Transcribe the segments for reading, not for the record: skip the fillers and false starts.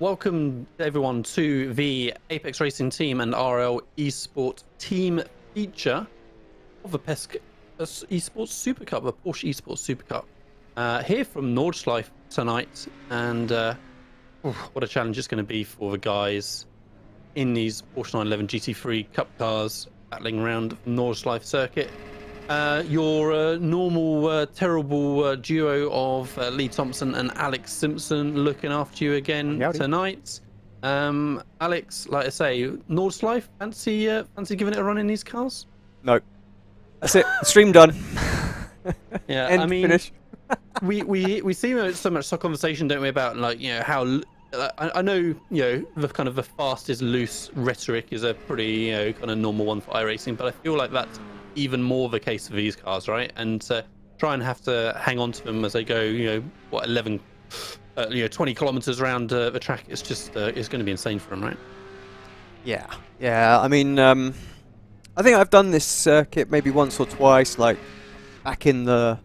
Welcome everyone to the Apex Racing Team and RL Esport Team feature of the eSports Supercup, the Porsche eSports Supercup. Here from Nordschleife tonight, and what a challenge it's going to be for the guys in these Porsche 911 GT3 Cup cars battling around the Nordschleife circuit. Your normal terrible duo of Lee Thompson and Alex Simpson looking after you again tonight. Alex, like I say, Nordschleife, fancy giving it a run in these cars? No. That's it. Stream done. Yeah, End, I mean, finish. we see so much conversation, don't we, about how I know the kind of the fastest loose rhetoric is a pretty kind of normal one for iRacing, but I feel like that's even more the case for these cars, right? And try and have to hang on to them as they go 20 kilometers around the track. It's just it's going to be insane for them, right? Yeah. I mean, I think I've done this circuit maybe once or twice, like back in the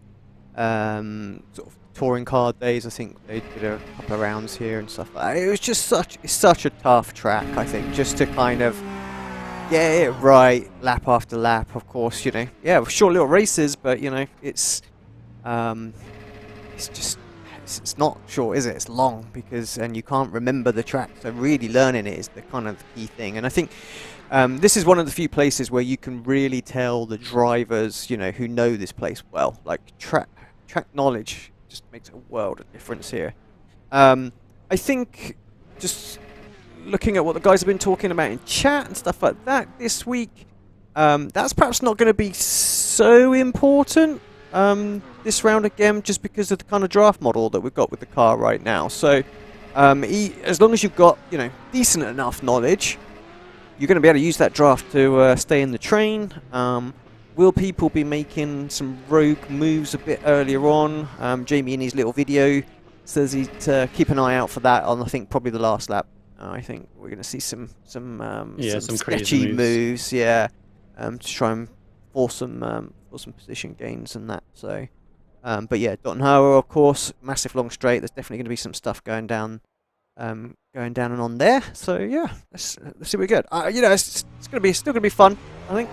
sort of touring car days. I think they did a couple of rounds here and stuff like that. It was just such a tough track, I think, just to kind of get it right lap after lap. Of course, short little races, but it's not short, is it? It's long, and you can't remember the track, so really learning it is the kind of key thing. And I think this is one of the few places where you can really tell the drivers, who know this place well. Like track knowledge just makes a world of difference here. I think just looking at what the guys have been talking about in chat and stuff like that this week, that's perhaps not going to be so important this round again, just because of the kind of draft model that we've got with the car right now. So as long as you've got decent enough knowledge, you're going to be able to use that draft to stay in the train. Will people be making some rogue moves a bit earlier on? Jamie in his little video says he'd keep an eye out for that on, I think, probably the last lap. I think we're going to see some sketchy moves, to try and force some position gains and that. So, but yeah, Tag Heuer, of course, massive long straight. There's definitely going to be some stuff going down and on there. So yeah, let's see what we get. It's going to be still going to be fun, I think.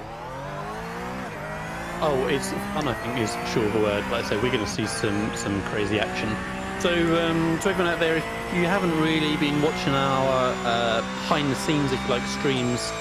Oh, it's fun, I think, is sure the word. Like I say, we're going to see some crazy action. So, to everyone out there, if you haven't really been watching our behind-the-scenes, if you like, streams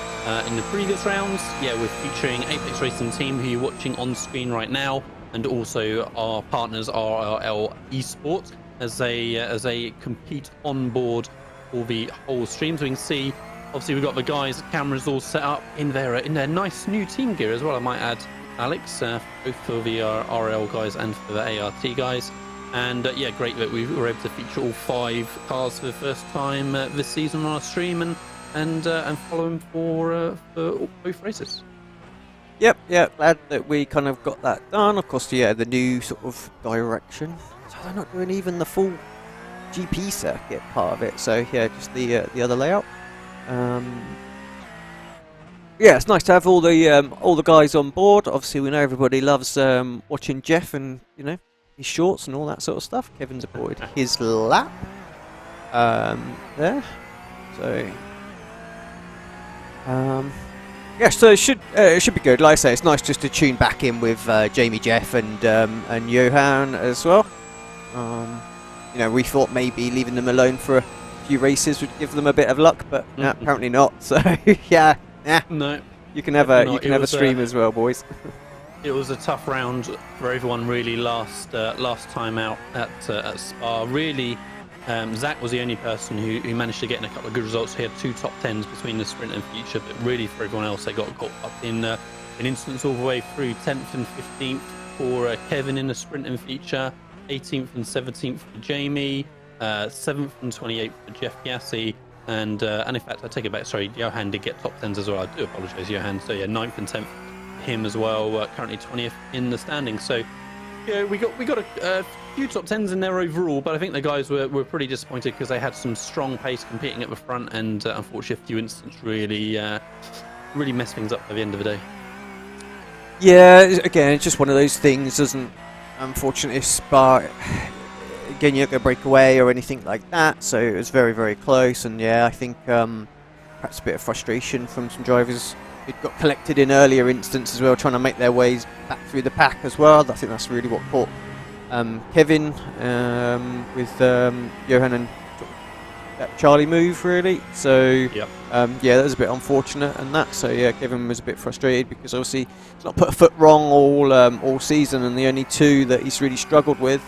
in the previous rounds, we're featuring Apex Racing Team, who you're watching on screen right now, and also our partners RLL Esport, as they compete on board for the whole stream. So we can see, obviously, we've got the guys' cameras all set up in their nice new team gear as well, I might add, Alex, both for the RL guys and for the ART guys. And great that we were able to feature all 5 cars for the first time this season on our stream, and follow them for both races. Yep, glad that we kind of got that done. Of course, the new sort of direction. So they're not doing even the full GP circuit part of it. So just the other layout. It's nice to have all the guys on board. Obviously, we know everybody loves watching Jeff and his shorts and all that sort of stuff. Kevin's aboard his lap there. So so it should be good. Like I say, it's nice just to tune back in with Jamie, Jeff, and Johan as well. We thought maybe leaving them alone for a few races would give them a bit of luck, but apparently not. So no, you can have a stream as well, boys. It was a tough round for everyone, really. Last time out at Spa, really, Zach was the only person who managed to get in a couple of good results. He had 2 top 10s between the sprint and feature, but really for everyone else, they got caught up in an instance all the way through. 10th and 15th for Kevin in the sprint and feature, 18th and 17th for Jamie, 7th and 28th for Jeff Gassi, and in fact, I take it back. Sorry, Johan did get top 10s as well. I do apologise, Johan. So 9th and 10th. Him as well, currently 20th in the standings. So we got a few top 10s in there overall, but I think the guys were pretty disappointed because they had some strong pace competing at the front, and unfortunately a few incidents really messed things up at the end of the day. Yeah, again, it's just one of those things, unfortunately, Spa again, you're not going to break away or anything like that. So it was very, very close. And yeah, I think perhaps a bit of frustration from some drivers. It got collected in earlier instances as well, trying to make their ways back through the pack as well. I think that's really what caught Kevin with Johan and that Charlie move, really. So Yep. yeah, that was a bit unfortunate and that. So yeah, Kevin was a bit frustrated because obviously he's not put a foot wrong all season, and the only two that he's really struggled with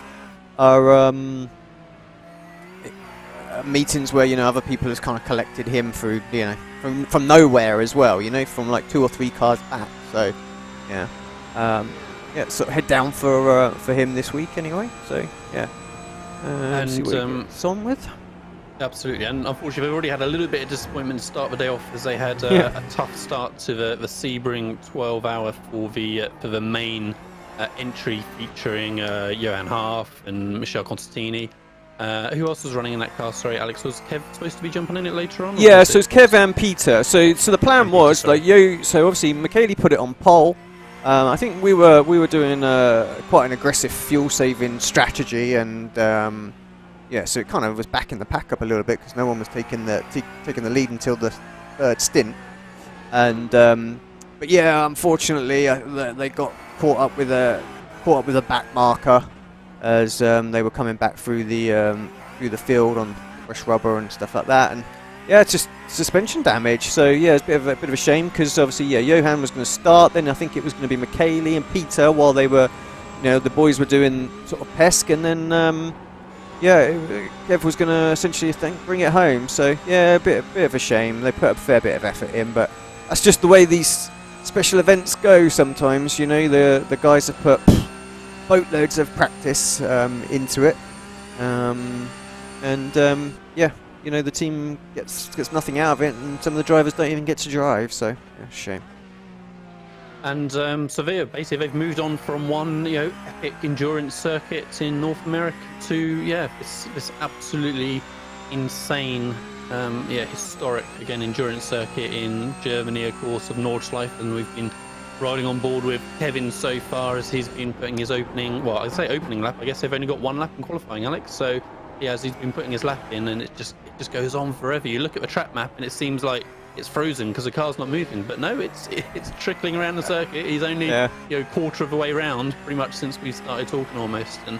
are meetings where, you know, other people has kind of collected him through, you know, from nowhere as well, you know, from like 2 or 3 cars back. So yeah, yeah, sort of head down for him this week anyway. So yeah, And, see what he gets on with. Absolutely, and unfortunately they've already had a little bit of disappointment to start the day off, as they had Yeah. a tough start to the Sebring 12-hour for the main entry, featuring Johan Half and Michel Constantini. Who else was running in that car? Sorry, Alex, was Kev supposed to be jumping in it later on? Yeah, so it's Kev and Peter. So the plan Peter, was sorry. like so obviously Michele put it on pole. I think we were doing quite an aggressive fuel saving strategy, and yeah, so it kind of was backing the pack up a little bit because no one was taking the lead until the third stint. And but yeah, unfortunately they got caught up with a back marker as they were coming back through the field on fresh rubber and stuff like that. And yeah, it's just suspension damage. So yeah, it's a bit of a shame because obviously, yeah, Johan was going to start. Then I think it was going to be Michele and Peter while they were, you know, the boys were doing sort of pesk, and then yeah, Kev was going to essentially, I think, bring it home. So yeah, a bit of a shame. They put a fair bit of effort in, but that's just the way these special events go sometimes. You know, the guys have put boatloads of practice into it, and yeah, you know, the team gets nothing out of it, and some of the drivers don't even get to drive. So yeah, shame. And so basically they've moved on from one, you know, epic endurance circuit in North America to, yeah, this absolutely insane, yeah, historic, again, endurance circuit in Germany, of course, of Nordschleife. And we've been riding on board with Kevin so far as he's been putting his opening lap. I guess they've only got 1 lap in qualifying, Alex. So yeah, as he's been putting his lap in, and it just goes on forever. You look at the track map and it seems like it's frozen because the car's not moving, but no, it's trickling around the circuit. He's only you know, quarter of the way round pretty much since we started talking almost. And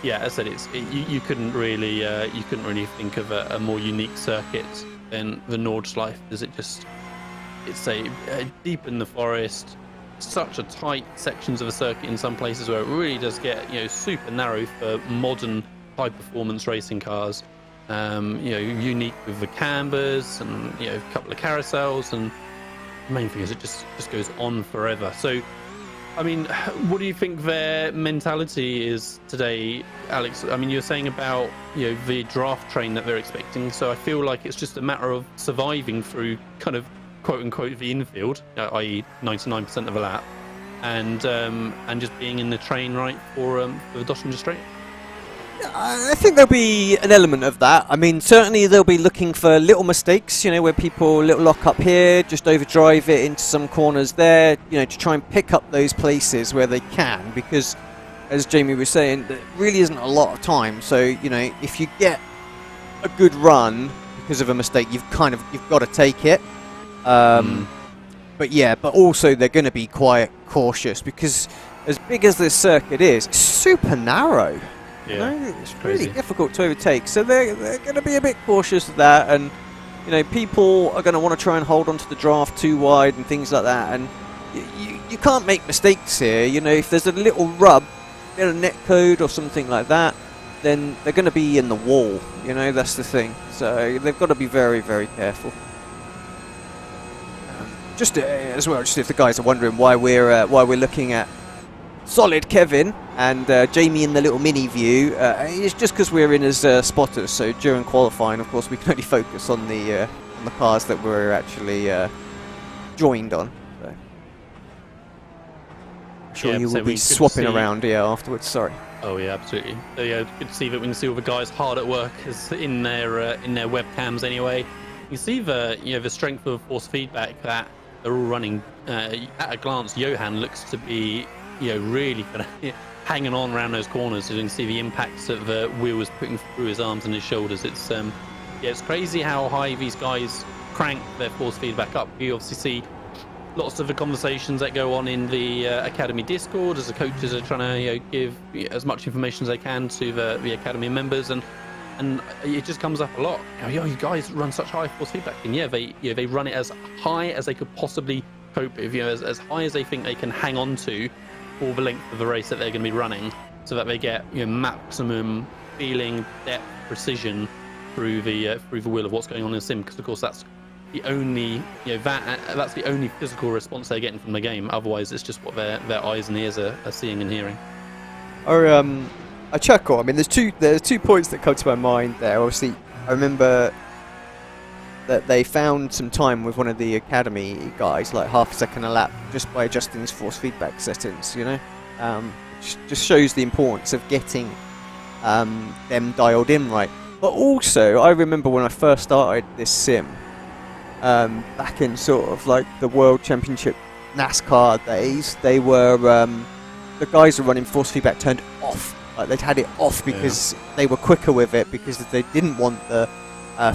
yeah, as I said, you couldn't really think of a more unique circuit than the Nordschleife, as it's deep in the forest, such a tight sections of a circuit in some places where it really does get, you know, super narrow for modern high performance racing cars. You know, unique with the cambers and, you know, a couple of carousels, and the main thing is it just goes on forever. So I mean, what do you think their mentality is today, Alex? I mean, you're saying about, you know, the draft train that they're expecting, so I feel like it's just a matter of surviving through kind of quote unquote the infield, i.e. 99% of a lap, and just being in the train right for the Doshinger Straight. I think there'll be an element of that. I mean, certainly they'll be looking for little mistakes, you know, where people little lock up here, just overdrive it into some corners there, you know, to try and pick up those places where they can, because as Jamie was saying, there really isn't a lot of time. So, you know, if you get a good run because of a mistake, you've got to take it. But yeah, but also they're going to be quite cautious because as big as this circuit is, it's super narrow. Yeah, you know, it's crazy. really difficult to overtake, so they're going to be a bit cautious of that, and you know, people are going to want to try and hold onto the draft too wide and things like that, and you can't make mistakes here. You know, if there's a little rub in a net code or something like that, then they're going to be in the wall. You know, that's the thing. So they've got to be very, very careful. Just as well, just if the guys are wondering why we're looking at solid Kevin and Jamie in the little mini view, it's just because we're in as spotters. So during qualifying, of course, we can only focus on the cars that we're actually joined on. So I'm sure you will be swapping around, afterwards. Sorry. Oh yeah, absolutely. So yeah, good to see that we can see all the guys hard at work in their webcams. Anyway, you can see the strength of force feedback that they're all running. At a glance, Johan looks to be really kind of hanging on around those corners. You can see the impacts that the wheel was putting through his arms and his shoulders. It's yeah, it's crazy how high these guys crank their force feedback up. You obviously see lots of the conversations that go on in the academy Discord as the coaches are trying to give as much information as they can to the academy members, and it just comes up a lot. You guys run such high force feedback, and yeah, they run it as high as they could possibly cope with, as high as they think they can hang on to for the length of the race that they're going to be running, so that they get maximum feeling, depth, precision through the wheel of what's going on in the sim. Because of course that's the only that's the only physical response they're getting from the game. Otherwise, it's just what their eyes and ears are seeing and hearing. I chuckle. I mean, there's two points that come to my mind there. Obviously, I remember that they found some time with one of the academy guys, like half a second a lap, just by adjusting his force feedback settings. Which just shows the importance of getting them dialed in right. But also, I remember when I first started this sim, back in sort of like the World Championship NASCAR days, they were the guys were running force feedback turned off. Like they'd had it off because they were quicker with it, because they didn't want the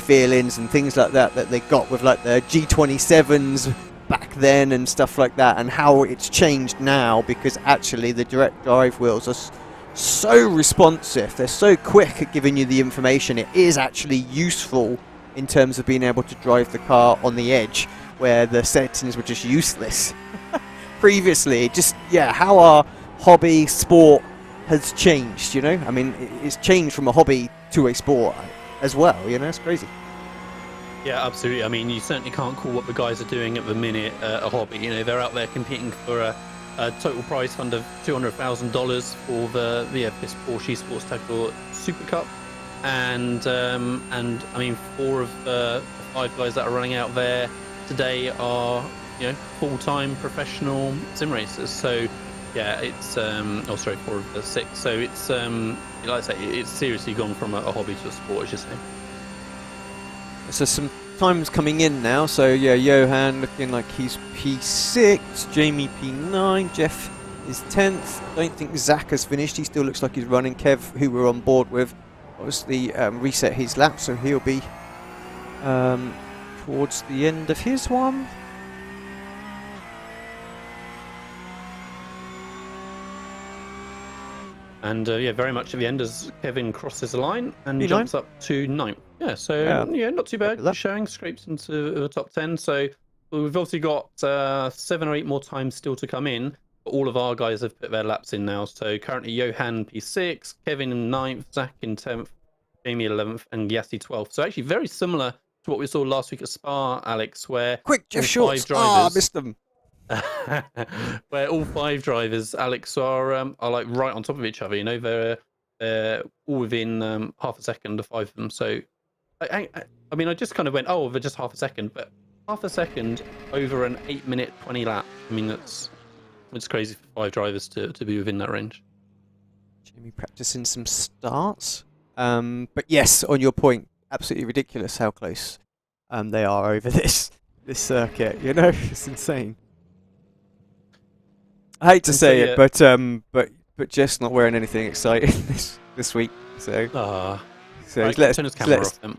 feelings and things like that they got with like the G27s back then and stuff like that, and how it's changed now, because actually the direct drive wheels are so responsive, they're so quick at giving you the information. It is actually useful in terms of being able to drive the car on the edge, where the settings were just useless previously. Just how our hobby sport has changed, I mean, it's changed from a hobby to a sport as well, it's crazy. Yeah, absolutely. I mean, you certainly can't call what the guys are doing at the minute a hobby. They're out there competing for a total prize fund of $200,000 for this Porsche eSports Tag Heuer Supercup, and I mean, 4 of the 5 guys that are running out there today are full-time professional sim racers. So yeah, it's 4 of the 6. So it's like I say, it's seriously gone from a hobby to a sport, I should say. So some times coming in now. So yeah, Johan looking like he's P6, Jamie P9, Jeff is 10th. Don't think Zach has finished. He still looks like he's running. Kev, who we're on board with, obviously reset his lap, so he'll be towards the end of his one. And yeah, very much at the end as Kevin crosses the line and jumps up to 9th. Yeah, so yeah, not too bad. Showing scrapes into the top 10. So we've obviously got 7 or 8 more times still to come in. But all of our guys have put their laps in now. So currently Johan P6, Kevin in 9th, Zach in 10th, Jamie 11th, and Yassi 12th. So actually very similar to what we saw last week at Spa, Alex, where quick Jeff Shorts. 5 drivers, I missed them. Where all 5 drivers, Alex, are like right on top of each other. They're all within half a second of 5 of them. So I mean, I just kind of went, oh, they're just half a second, but half a second over an 8-minute 20 lap. I mean, it's crazy for 5 drivers to be within that range. Jamie practicing some starts, but yes, on your point, absolutely ridiculous how close they are over this circuit. It's insane. I hate to say it, but Jeff's not wearing anything exciting this week, so right,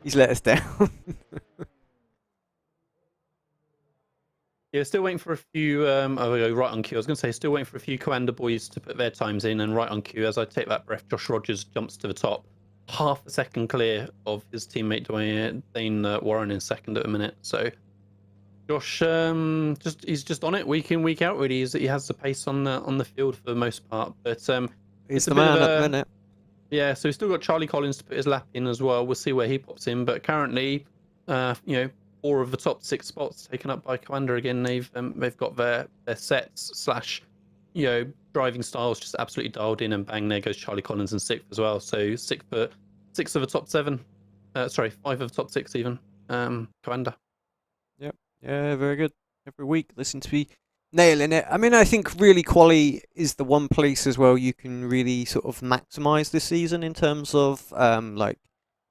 he's let us down. Yeah, still waiting for a few. Right on cue. I was going to say, still waiting for a few Commander boys to put their times in, and right on cue. As I take that breath, Josh Rogers jumps to the top, half a second clear of his teammate Dane Warren in 2nd at the minute. So Josh, he's just on it week in, week out. Really, he has the pace on the field for the most part. But he's the man at the minute. Yeah, so we've still got Charlie Collins to put his lap in as well. We'll see where he pops in. But currently, 4 of the top 6 spots taken up by Commander again. They've got their sets / driving styles just absolutely dialed in, and bang, there goes Charlie Collins in 6th as well. So 6 of the top 7. 5 of the top 6 even. Commander. Yep. Yeah, very good. Every week, listen to me nailing it. I mean, I think really quali is the one place as well you can really sort of maximise this season in terms of like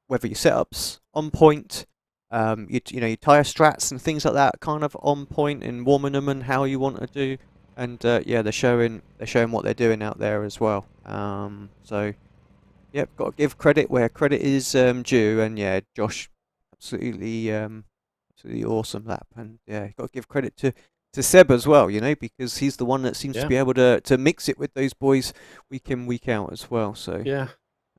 whether your setups on point, your tyre strats and things like that kind of on point, and warming them and how you want to do. and yeah, they're showing what they're doing out there as well. So yep, got to give credit where credit is due, and yeah, Josh, absolutely absolutely awesome lap, and yeah, got to give credit to Seb as well, you know, because he's the one that seems to be able to mix it with those boys week in, week out as well. So yeah,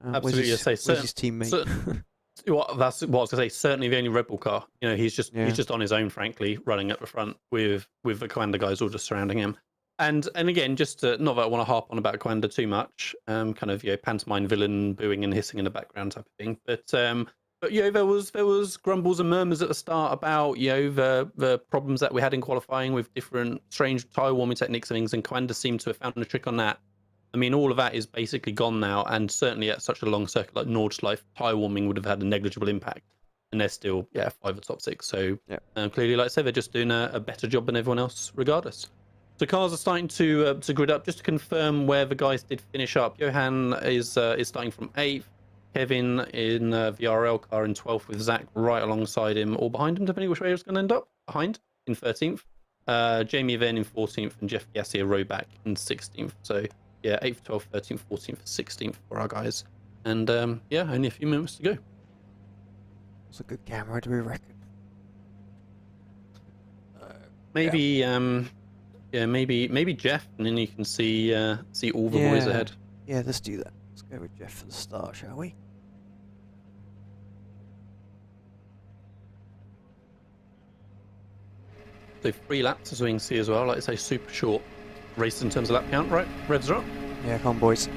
absolutely. where's his teammate? That's what I was going to say. Certainly the only Red Bull car. You know, he's just on his own, frankly, running at the front with the Coanda guys all just surrounding him. And again, just not that I want to harp on about Coanda too much, kind of, you know, pantomime villain booing and hissing in the background type of thing. But you know, there was grumbles and murmurs at the start about, you know, the problems that we had in qualifying with different strange tyre warming techniques and things, and Coanda seemed to have found a trick on that. I mean, all of that is basically gone now, and certainly at such a long circuit like Nordschleife, tyre warming would have had a negligible impact, and they're still 5 or top 6. So clearly, like I said, they're just doing a better job than everyone else, regardless. So cars are starting to grid up. Just to confirm where the guys did finish up, Johan is starting from 8th, Kevin in the RLL car in 12th with Zach right alongside him, or behind him, depending which way he was going to end up. Behind in 13th, Jamie then in 14th, and Jeff Gassi a row back in 16th. So yeah, 8th, 12th, 13th, 14th, 16th for our guys. And yeah, only a few minutes to go. It's a good camera, do we reckon? Maybe maybe Jeff, and then you can see all the boys ahead. Yeah, let's do that. Let's go with Jeff for the start, shall we? So 3 laps, as we can see as well. Like I say, super short race in terms of lap count, right? Revs are up. Yeah, come on, boys.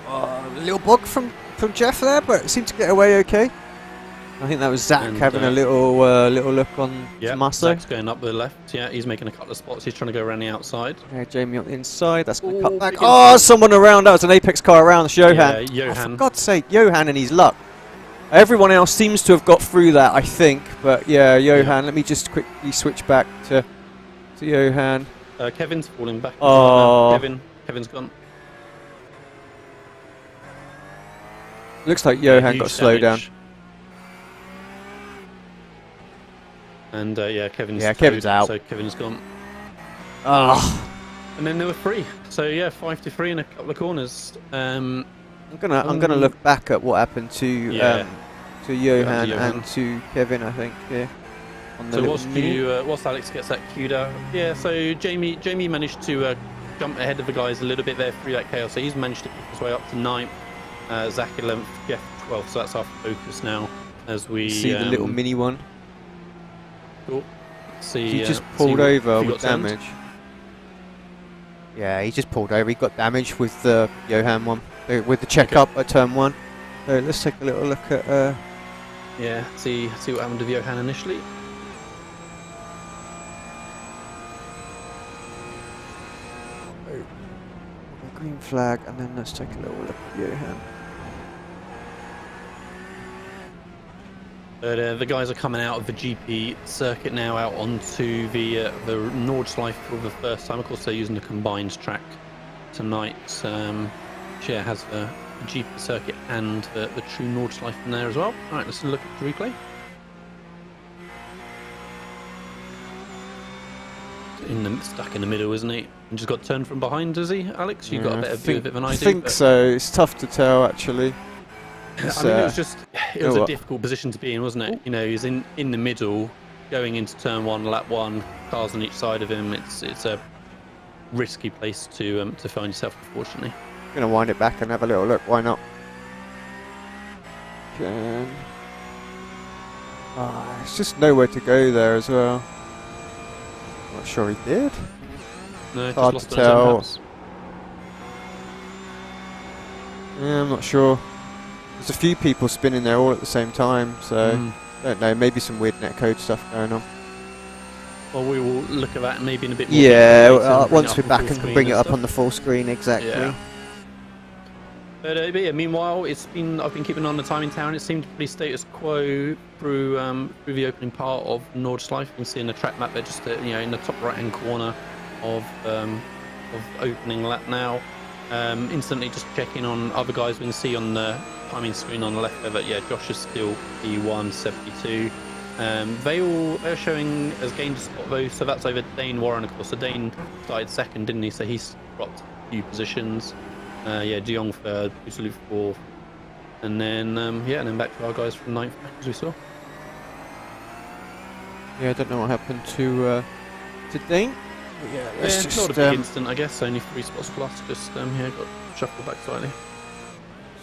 A little bug from Jeff there, but seemed to get away okay. I think that was Zach having a little look on Tommaso. Zach's going up the left. Yeah, he's making a couple of spots. He's trying to go around the outside. Yeah, Jamie on the inside. That's going to cut back. Oh, someone around. That was an Apex car around. It's Johan. Yeah, Johan. Oh, for God's sake, Johan and his luck. Everyone else seems to have got through that, I think. But yeah, Johan. Let me just quickly switch back to Johan. Kevin's falling back. Oh, Kevin's gone. Looks like Johan got slowed down. And Kevin's out. So Kevin's gone. Oh. And then there were 3. So yeah, 5 to 3 in a couple of corners. I'm gonna look back at what happened to Johan and to Kevin, I think. Yeah. So whilst Alex gets that queued up, so Jamie managed to jump ahead of the guys a little bit there through that chaos. So he's managed to keep his way up to 9th, Zach 11th, Jeff 12th. So that's our focus now as we see the little mini one. Cool. He just pulled over with damage. Yeah, he just pulled over. He got damage with the Johan one, with the checkup at turn 1. So let's take a little look at. See what happened with Johan initially. Green flag, and then let's take a little look at Johan. But the guys are coming out of the GP circuit now out onto the Nordschleife for the first time. Of course, they're using the combined track tonight. Share has the GP circuit and the true Nordschleife in there as well. All right, let's look at the replay. Stuck in the middle, isn't he? And just got turned from behind, does he, Alex? You got a better view of it than I do. I think so. It's tough to tell, actually. I mean, it was a difficult position to be in, wasn't it? You know, he's in the middle, going into turn 1, lap 1, cars on each side of him. It's a risky place to find yourself, unfortunately. I'm gonna wind it back and have a little look. Why not? It's just nowhere to go there as well. Not sure he did. No, hard just to tell. Yeah, I'm not sure. There's a few people spinning there all at the same time, so don't know. Maybe some weird netcode stuff going on. Well, we will look at that maybe in a bit more. Yeah, once we're back and bring it up on the full screen, exactly. Yeah. But meanwhile, I've been keeping on the time in town. It seemed pretty status quo through the opening part of Nordschleife. You can see in the track map there, just in the top right-hand corner of opening lap now. Instantly just checking on other guys. We can see on the timing screen on the left there that Josh is still P1 72. They all are showing as gained a spot though, so that's over Dane Warren, of course. So Dane started second, didn't he? So he's dropped a few positions. Yeah, De Jong third, Buselu fourth, and then and then back to our guys from ninth, as we saw. Yeah, I don't know what happened to Dane. Yeah, it's not a big instant, I guess. Only 3 spots plus. Just got shuffled back slightly.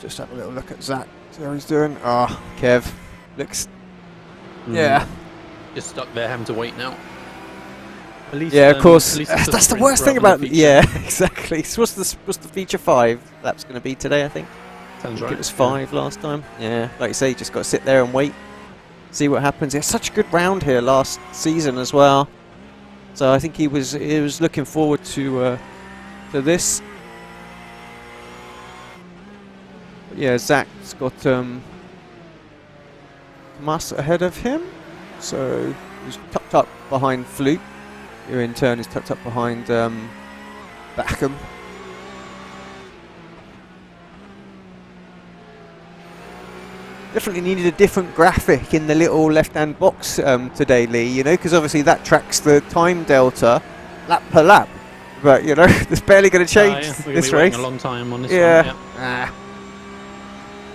Just have a little look at Zach. See how he's doing. Ah, Kev looks. Yeah. Just stuck there, having to wait now. At least, yeah, of course. That's the worst thing about. Yeah, exactly. So what's the feature 5 lap's going to be today? I think. Sounds right. It was 5 last time. Yeah, like you say, you just got to sit there and wait, see what happens. He had such a good round here last season as well. So I think he was looking forward to this. But yeah, Zach's got Mas ahead of him, so he's tucked up behind Flute, who in turn is tucked up behind Backham. Definitely needed a different graphic in the little left-hand box today, Lee, you know, because obviously that tracks the time delta lap per lap, but you know, it's barely going to change this race. A long time on this one. Yeah,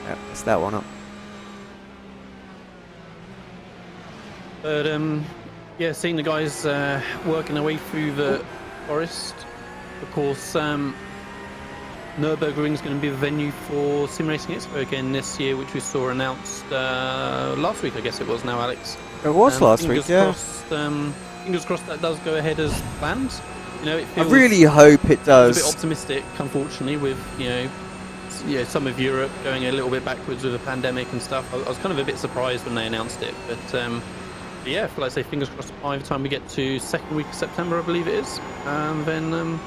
that's that one up. But yeah, seeing the guys working their way through the forest. Of course, Nürburgring is going to be the venue for Sim Racing Expo again this year, which we saw announced last week, I guess it was now, Alex. It was last week, yeah. Fingers crossed that does go ahead as planned. You know, it feels, I really hope it does. It's a bit optimistic, unfortunately, with some of Europe going a little bit backwards with the pandemic and stuff. I was kind of a bit surprised when they announced it, but yeah, like I say, fingers crossed by the time we get to second week of September, I believe it is, then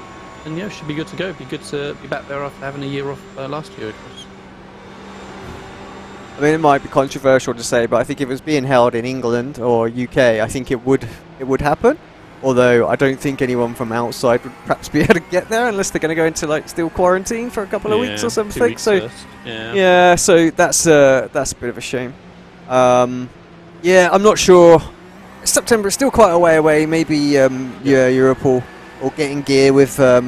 yeah, should be good to go. Be good to be back there after having a year off last year, of course. I mean, it might be controversial to say, but I think if it was being held in England or UK, I think it would happen. Although I don't think anyone from outside would perhaps be able to get there unless they're going to go into like still quarantine for a couple of weeks or something. 2 weeks so first. yeah, so that's a bit of a shame. Yeah, I'm not sure. September is still quite a way away. Maybe yeah, Europe or get in gear with their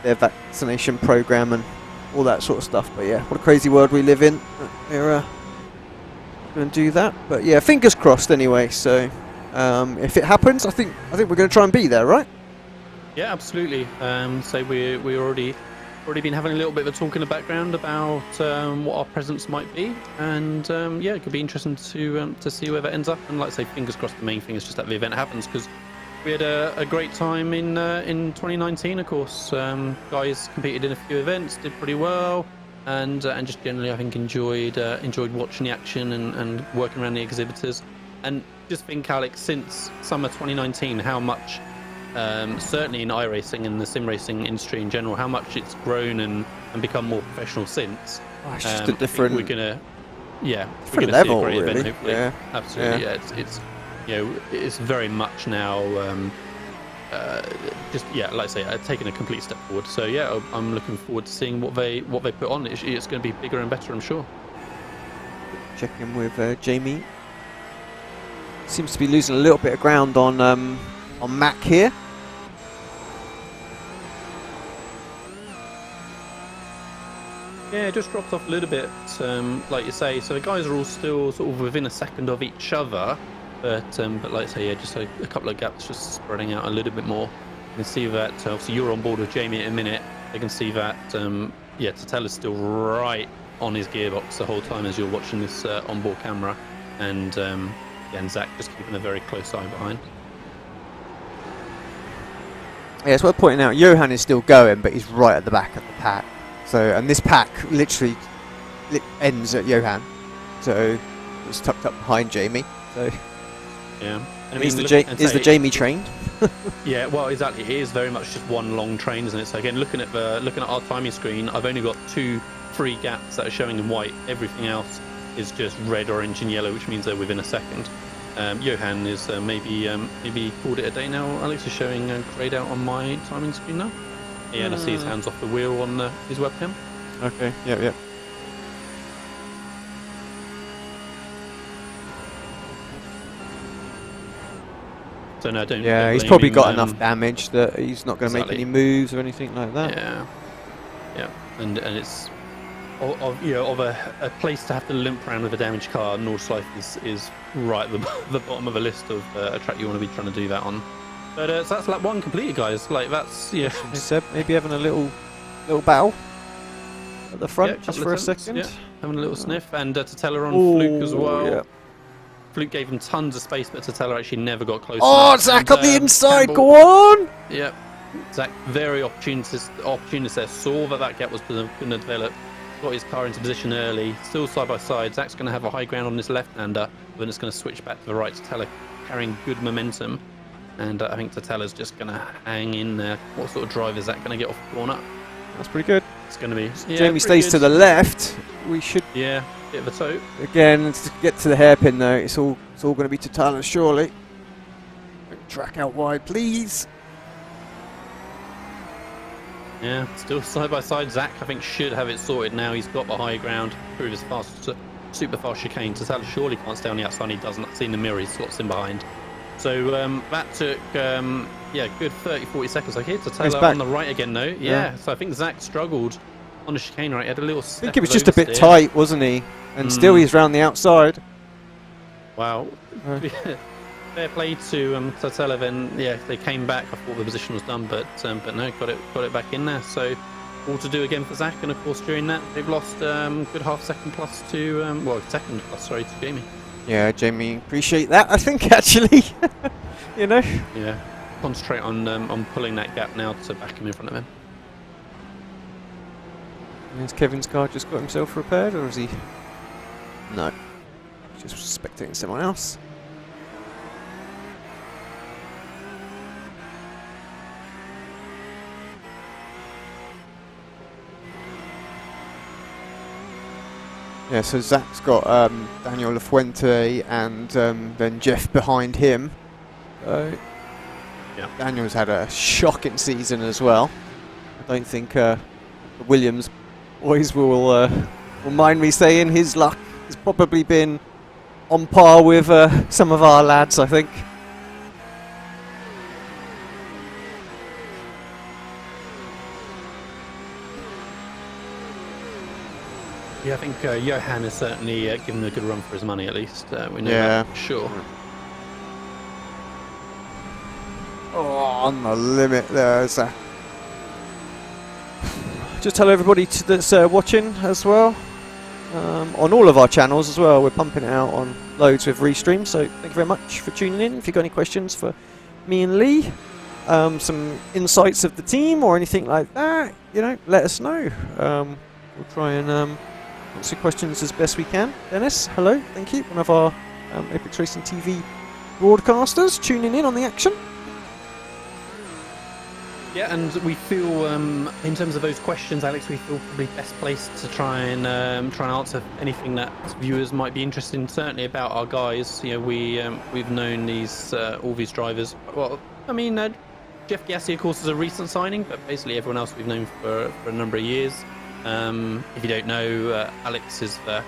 vaccination program and all that sort of stuff. But yeah, what a crazy world we live in. They're going to do that. But yeah, fingers crossed anyway. So if it happens, I think we're going to try and be there, right? Yeah, absolutely. So we already been having a little bit of a talk in the background about what our presence might be, and yeah, it could be interesting to see where that ends up. And like I say, fingers crossed. The main thing is just that the event happens, because we had a great time in 2019. Of course, guys competed in a few events, did pretty well, and just generally, I think enjoyed watching the action and working around the exhibitors. And just think, Alex, since summer 2019, how much, certainly in iRacing and the sim racing industry in general, how much it's grown and become more professional since. Oh, it's just a different. We're gonna different see level, a great really. event, hopefully. Yeah, absolutely. Yeah, it's it's very much now just like I say, taking a complete step forward. So yeah, I'm looking forward to seeing what they put on. It's going to be bigger and better, I'm sure. Check in with Jamie. Seems to be losing a little bit of ground on Mac here. Yeah, it just dropped off a little bit, like you say. So the guys are all still sort of within a second of each other, but like I say, yeah, just a couple of gaps just spreading out a little bit more. You can see that obviously you're on board with Jamie in a minute. You can see that yeah, Tatella's still right on his gearbox the whole time as you're watching this onboard camera, and and Zach just keeping a very close eye behind. Yeah, it's worth pointing out, Johan is still going, but he's right at the back of the pack. So, and this pack literally ends at Johan. So, it's tucked up behind Jamie. So, yeah. I mean, is the Jamie train? Yeah, well, exactly. It is very much just one long train, isn't it? So again, looking at our timing screen, I've only got 2 free gaps that are showing in white. Everything else is just red, orange, and yellow, which means they're within a second. Johan is maybe called it a day now. Alex is showing grayed out on my timing screen now. Yeah, and I see his hands off the wheel on his webcam. Okay, yeah. So no, don't. Yeah, don't he's blame probably him, got enough damage that he's not going to make exactly. any moves or anything like that. Yeah, yeah, and it's of a place to have to limp around with a damaged car. Nordschleife is right at the bottom of a list of a track you want to be trying to do that on. But so that's lap 1 completed, guys. Like that's Seb maybe having a little battle at the front just for a attempts, second. Having a little sniff, and Tatella on Ooh, Fluke as well. Yeah. Fluke gave him tons of space, but Tatella actually never got close Oh, enough. Zach And, on the inside, Campbell, go on! Yep. Zach, very opportunist there, saw that gap was going to develop, got his car into position early, still side by side. Zach's going to have a high ground on this left-hander, but then it's going to switch back to the right. Tatella carrying good momentum, and I think Tatella's just going to hang in there. What sort of drive is Zach going to get off the corner? That's pretty good. It's going to be... Jamie stays to the left. We should... Yeah, bit of a toe. Again, to get to the hairpin though, it's all going to be to Tyler, surely. Track out wide, please. Yeah, still side by side. Zach, I think, should have it sorted now. He's got the high ground through his super fast chicane. Tatella surely can't stay on the outside. He doesn't see in the mirror. He slots in behind. So that took, good 30-40 seconds. I hear Tatella on the right again, though. Yeah, so I think Zach struggled on the chicane right. He had a little step. I think it was just a bit tight, wasn't he? And still he's round the outside. Wow. Fair play to Tatella. Then, they came back. I thought the position was done, but no, got it back in there. So all to do again for Zach. And of course, during that, they've lost good half second plus to, second plus, sorry, to Jamie. Yeah, Jamie, appreciate that, I think, actually. You know? Yeah. Concentrate on pulling that gap now to back him in front of him. Has Kevin's car just got himself repaired, or is he... No. Just spectating someone else. Yeah, so Zach's got Daniel Lafuente and then Jeff behind him. Daniel's had a shocking season as well. I don't think the Williams boys will mind me saying his luck has probably been on par with some of our lads, I think. Yeah, I think Johan is certainly given a good run for his money, at least. We know that for sure. Oh, on the limit there, Zach. Just tell everybody that's watching as well, on all of our channels as well. We're pumping it out on loads with restreams, so thank you very much for tuning in. If you've got any questions for me and Lee, some insights of the team or anything like that, let us know. We'll try and answer questions as best we can. Dennis, hello, thank you. One of our Apex Racing TV broadcasters tuning in on the action. Yeah, and we feel, in terms of those questions, Alex, we feel probably best placed to try and answer anything that viewers might be interested in. Certainly about our guys. We've known all these drivers. Well, I mean, Jeff Gassi, of course, is a recent signing, but basically everyone else we've known for a number of years. If you don't know, Alex is the...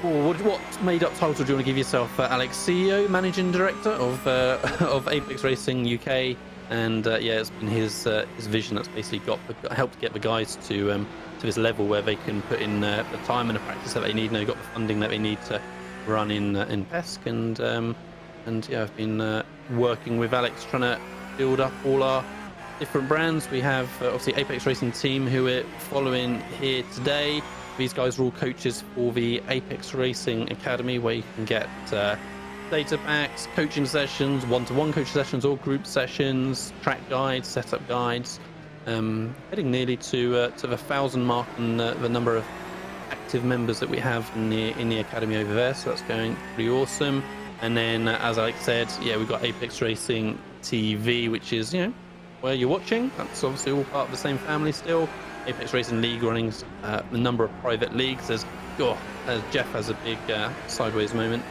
what made-up title do you want to give yourself, Alex? CEO, Managing Director of Apex Racing UK. And it's been his vision that's basically helped get the guys to this level where they can put in the time and the practice that they need. And they've got the funding that they need to run in PESC. And I've been working with Alex trying to build up all our different brands. We have obviously Apex Racing Team, who we're following here today. These guys are all coaches for the Apex Racing Academy, where you can get data packs, coaching sessions, one-to-one coaching sessions, or group sessions, track guides, setup guides. Heading nearly to the 1,000 mark in the number of active members that we have in the academy over there. So that's going pretty awesome. And then, as Alex said, we've got Apex Racing TV, which is where you're watching. That's obviously all part of the same family still. Apex Racing League running a number of private leagues. Jeff has a big sideways moment.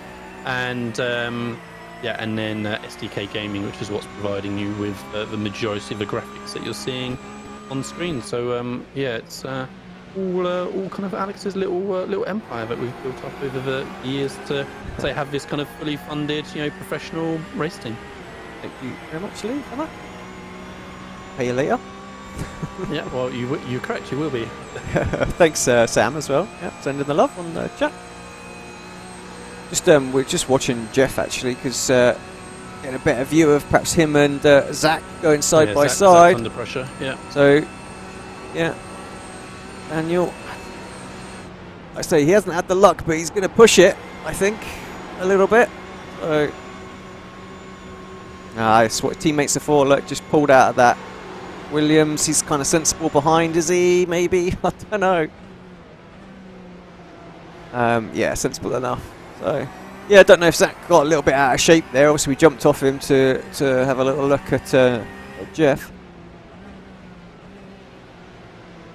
And and then SDK Gaming, which is what's providing you with the majority of the graphics that you're seeing on screen. So it's all kind of Alex's little empire that we've built up over the years to have this kind of fully funded professional race team. Thank you very much, Lee, for that. Pay you later. Yeah, well, you're correct, you will be. Thanks, Sam, as well. Yeah, sending the love on the chat. We're just watching Jeff, actually, because getting a better view of perhaps him and Zach going side by side. Zach's under pressure, yeah. So, yeah. Daniel, I say he hasn't had the luck, but he's going to push it, I think, a little bit. So, it's what teammates are for. Look, just pulled out of that. Williams, he's kind of sensible behind, is he? Maybe? I don't know. Yeah, sensible enough. So, yeah, I don't know if Zach got a little bit out of shape there. Obviously, we jumped off him to have a little look at Jeff.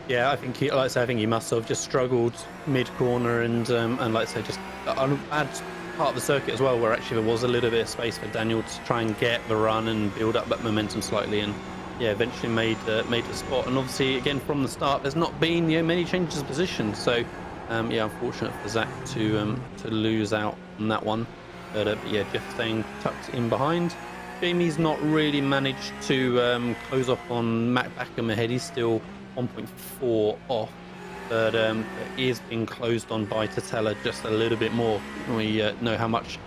Yeah, I think like I say, I think he must have just struggled mid corner and like I say, just on a bad part of the circuit as well, where actually there was a little bit of space for Daniel to try and get the run and build up that momentum slightly, and yeah, eventually made the spot. And obviously, again from the start, there's not been many changes of position, so yeah, unfortunate for Zach to lose out on that one. But yeah, Jeff staying tucked in behind. Jamie's not really managed to close up on Matt Backham ahead. He's still 1.4 off, but he is being closed on by Tatella just a little bit more. We know how much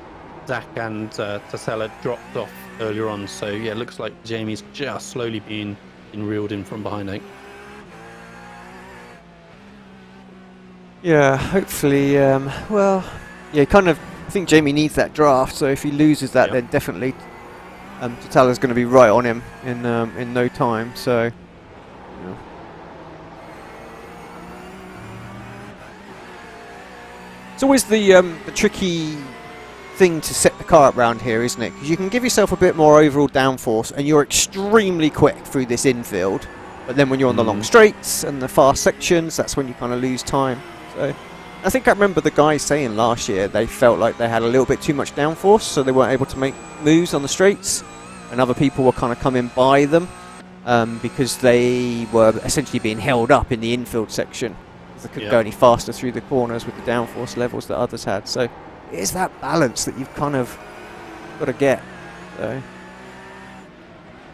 Zach and Tatella dropped off earlier on, so yeah, it looks like Jamie's just slowly being reeled in from behind, I think. Yeah, hopefully, well, yeah, I think Jamie needs that draft, so if he loses that, then definitely Tatella's going to be right on him in no time, so... Yeah. It's always the tricky thing to set the car up round here, isn't it? Because you can give yourself a bit more overall downforce, and you're extremely quick through this infield. But then when you're on the long straights and the fast sections, that's when you kind of lose time. So I think I remember the guys saying last year they felt like they had a little bit too much downforce, so they weren't able to make moves on the straights, and other people were kind of coming by them because they were essentially being held up in the infield section. They couldn't go any faster through the corners with the downforce levels that others had. So it is that balance that you've kind of got to get. So.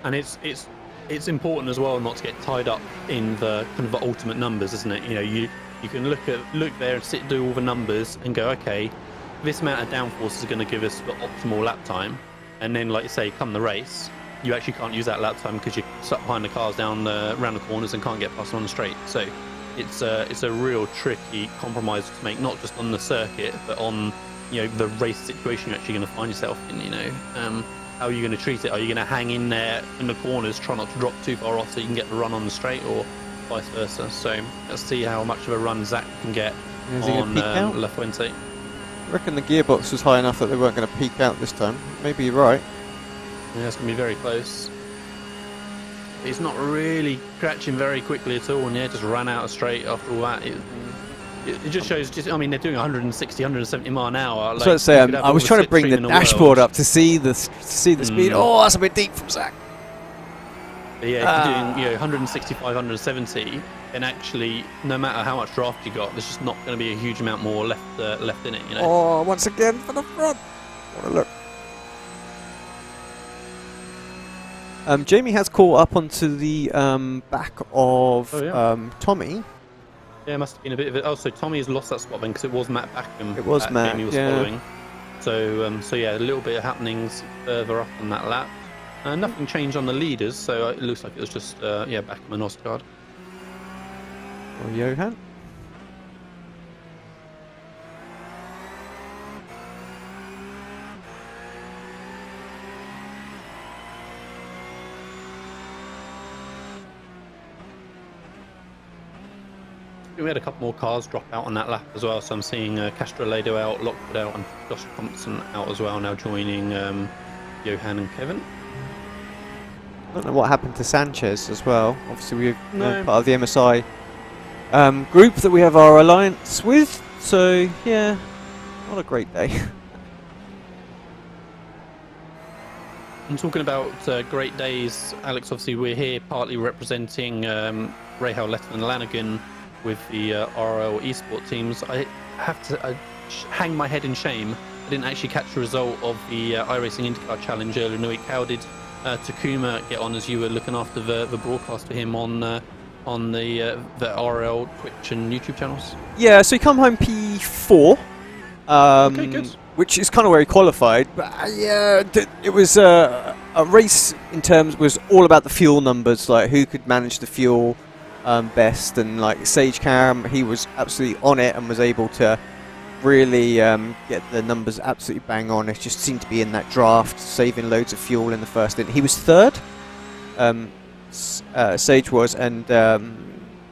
And it's important as well not to get tied up in the kind of the ultimate numbers, isn't it? You know, you can look there and do all the numbers and go, okay, this amount of downforce is going to give us the optimal lap time, and then like you say, come the race, you actually can't use that lap time because you're stuck behind the cars down around the corners and can't get past them on the straight. So it's a real tricky compromise to make, not just on the circuit, but on the race situation you're actually going to find yourself in. How are you going to treat it? Are you going to hang in there in the corners, try not to drop too far off so you can get the run on the straight, or vice versa? So let's see how much of a run Zach can get on La Fuente. I reckon the gearbox was high enough that they weren't going to peak out this time. Maybe you're right. Yeah, it's going to be very close. He's not really scratching very quickly at all, and yeah, just ran out of straight after all that. It just shows, I mean, they're doing 160, 170 mile an hour. Like, so I was trying to bring the dashboard up to see the speed. Oh, that's a bit deep from Zach. But yeah, if you're doing 165, 170, then actually, no matter how much draft you got, there's just not going to be a huge amount more left in it. Oh, once again for the front. What a look. Jamie has caught up onto the back of Tommy. Yeah, it must have been a bit of it. Oh, so Tommy has lost that spot then, because it was Matt Backham. It was Matt, Jamie was following. So yeah, a little bit of happenings further up on that lap. Nothing changed on the leaders, so it looks like it was just Backham and Osgaard. Or Johan. We had a couple more cars drop out on that lap as well, so I'm seeing Castrolado out, Lockwood out, and Josh Thompson out as well, now joining Johan and Kevin. I don't know what happened to Sanchez as well. Obviously, we're part of the MSI group that we have our alliance with, so yeah, not a great day. And talking about great days, Alex, obviously we're here partly representing Rahal, Letton and Lanigan with the RLL Esport teams. I have to hang my head in shame I didn't actually catch the result of the iRacing IndyCar Challenge earlier in the week. How did Takuma get on as you were looking after the broadcast for him on the RL Twitch and YouTube channels? Yeah, so he come home P4. Okay, good. Which is kind of where he qualified, but yeah, it was a race in terms was all about the fuel numbers, like who could manage the fuel best, and like Sage Cam, he was absolutely on it and was able to really get the numbers absolutely bang on. It just seemed to be in that draft, saving loads of fuel in the first inning. He was third, Sage was, and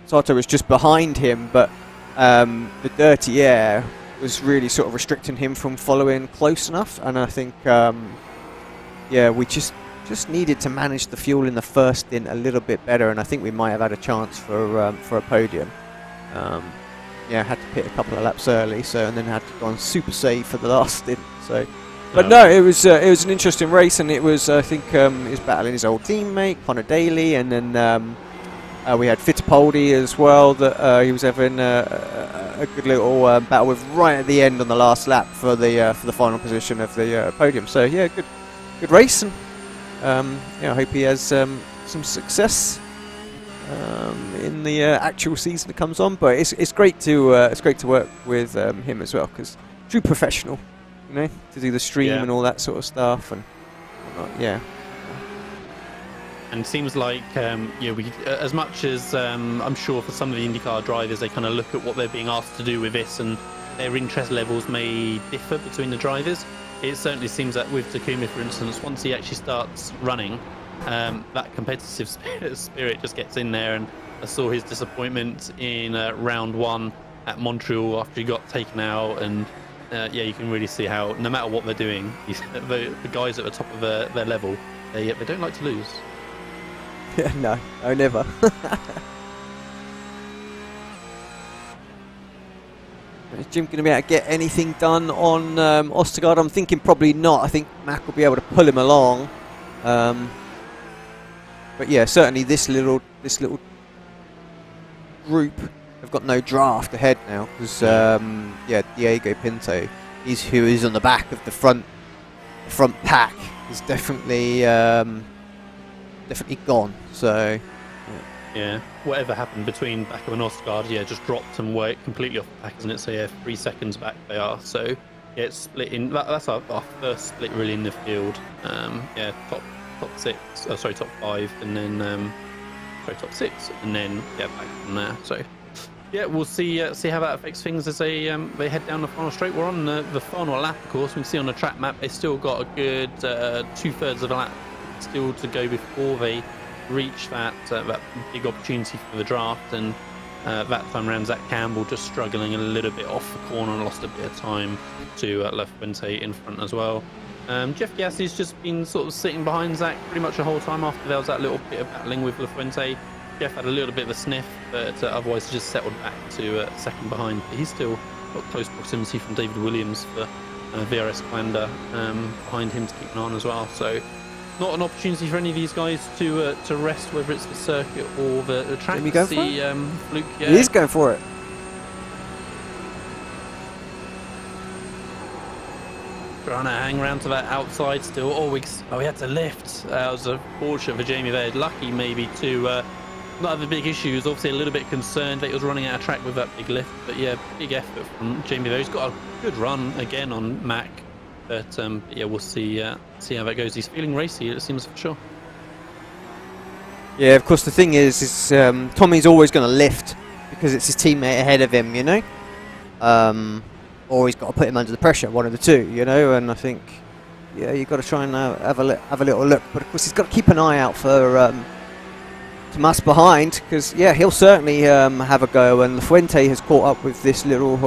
Sato was just behind him, but the dirty air was really sort of restricting him from following close enough, and I think yeah, we just needed to manage the fuel in the first stint a little bit better, and I think we might have had a chance for a podium. Yeah, had to pit a couple of laps early, so, and then had to go on super save for the last stint. So, but no, it was an interesting race, and it was, I think he was battling his old teammate Connor Daly, and then we had Fittipaldi as well that he was having a good little battle with right at the end on the last lap for the final position of the podium. So yeah, good race, and yeah, I hope he has some success in the actual season that comes on. But it's great to work with him as well, because true professional, you know, to do the stream and all that sort of stuff and whatnot. Yeah. And it seems like, yeah, we, as much as I'm sure for some of the IndyCar drivers, they kind of look at what they're being asked to do with this, and their interest levels may differ between the drivers. It certainly seems that with Takuma, for instance, once he actually starts running, that competitive spirit just gets in there. And I saw his disappointment in round one at Montreal after he got taken out, and yeah, you can really see how no matter what they're doing, the guys at the top of their level, they don't like to lose. Yeah, no, never. Is Jim going to be able to get anything done on Ostergaard? I'm thinking probably not. I think Mac will be able to pull him along. But yeah, certainly this little group have got no draft ahead now, because yeah, Diego Pinto, who is on the back of the front pack, is definitely gone. So yeah, whatever happened between Backer and Ostergaard, yeah, just dropped them way completely off the pack, isn't it? So yeah, 3 seconds back they are. So yeah, it's split in. That's our first split really in the field. Yeah, top 6. Oh, sorry, top 5, and then sorry, top 6, and then yeah, back from there. So yeah, we'll see how that affects things as they head down the final straight. We're on the final lap, of course. We can see on the track map they still got a good 2/3 of a lap still to go before they reach that big opportunity for the draft. And that time around, Zach Campbell just struggling a little bit off the corner and lost a bit of time to La Fuente in front as well. Jeff Gassie's just been sort of sitting behind Zach pretty much the whole time after there was that little bit of battling with La Fuente. Jeff had a little bit of a sniff, but otherwise just settled back to second behind. But he's still got close proximity from David Williams for VRS Clander behind him to keep an eye on as well. So not an opportunity for any of these guys to rest, whether it's the circuit or the track. Let me go for it? Luke, yeah. He is going for it. Trying to hang around to that outside still. Oh, he had to lift. That was a Porsche for Jamie there. Lucky maybe to not have the big issues. Obviously a little bit concerned that he was running out of track with that big lift. But yeah, big effort from Jamie there. He's got a good run again on Mac. But yeah, we'll see how that goes. He's feeling racy, it seems, for sure. Yeah, of course, the thing is Tommy's always going to lift because it's his teammate ahead of him, you know? Or he's got to put him under the pressure, one of the two, you know? And I think, yeah, you've got to try and have a little look. But of course, he's got to keep an eye out for Tomas behind, because, yeah, he'll certainly have a go. And La Fuente has caught up with this little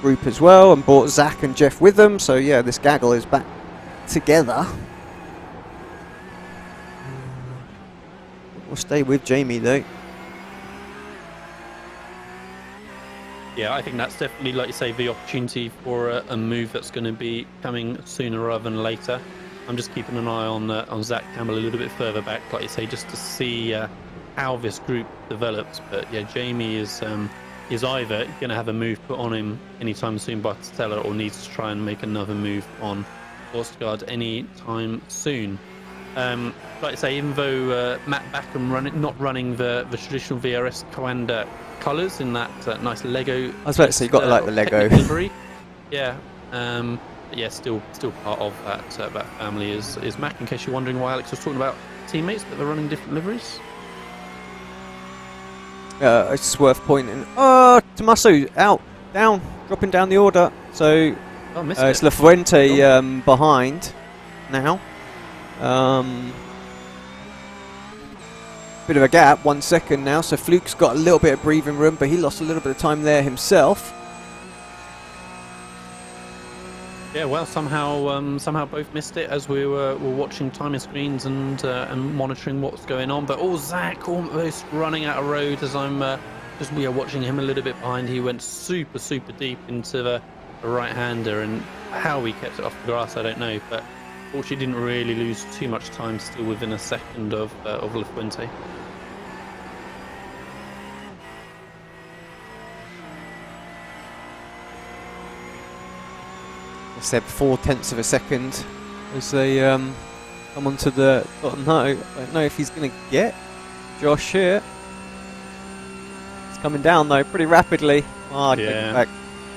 group as well and brought Zach and Jeff with them. So, yeah, this gaggle is back together. We'll stay with Jamie, though. Yeah, I think that's definitely, like you say, the opportunity for a move that's going to be coming sooner rather than later. I'm just keeping an eye on Zach Campbell a little bit further back, like you say, just to see how this group develops. But yeah, Jamie is is either going to have a move put on him anytime soon by Stella, or needs to try and make another move on Forsgaard anytime soon. Like I say, even though Matt Backham not running the traditional VRS Coanda colours in that nice Lego. I was about to say, you got to like the Lego. Livery. Yeah. But yeah, still part of that family is Mac. In case you're wondering why Alex was talking about teammates, but they're running different liveries. It's worth pointing. Oh, Tommaso out, down, dropping down the order. So it's La Fuente behind now. Bit of a gap, 1 second now. So Fluke's got a little bit of breathing room, but he lost a little bit of time there himself. Yeah, well, somehow both missed it as we were watching timing screens and monitoring what's going on. But Zach almost running out of road as we are watching him a little bit behind. He went super deep into the right-hander, and how he kept it off the grass, I don't know. But fortunately, didn't really lose too much time. Still within a second of La Fuente. Seb 0.4 of a second as they come onto the bottom. No, I don't know if he's going to get Josh here. It's coming down though pretty rapidly. Oh, yeah. Back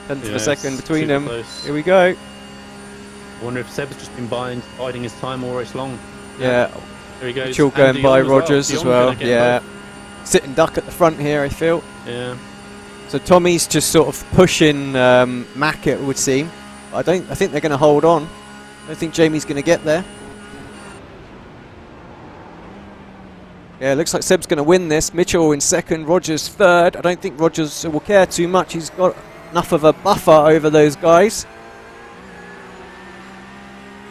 10th of a second between them. Close. Here we go. I wonder if Seb's just been biding his time all race long. Yeah. There he goes. Mitchell going by Rogers as well. Yeah. Sitting duck at the front here, I feel. Yeah. So Tommy's just sort of pushing Mac, it would seem. I think they're going to hold on. I don't think Jamie's going to get there. Yeah, it looks like Seb's going to win this. Mitchell in second, Rogers third. I don't think Rogers will care too much. He's got enough of a buffer over those guys.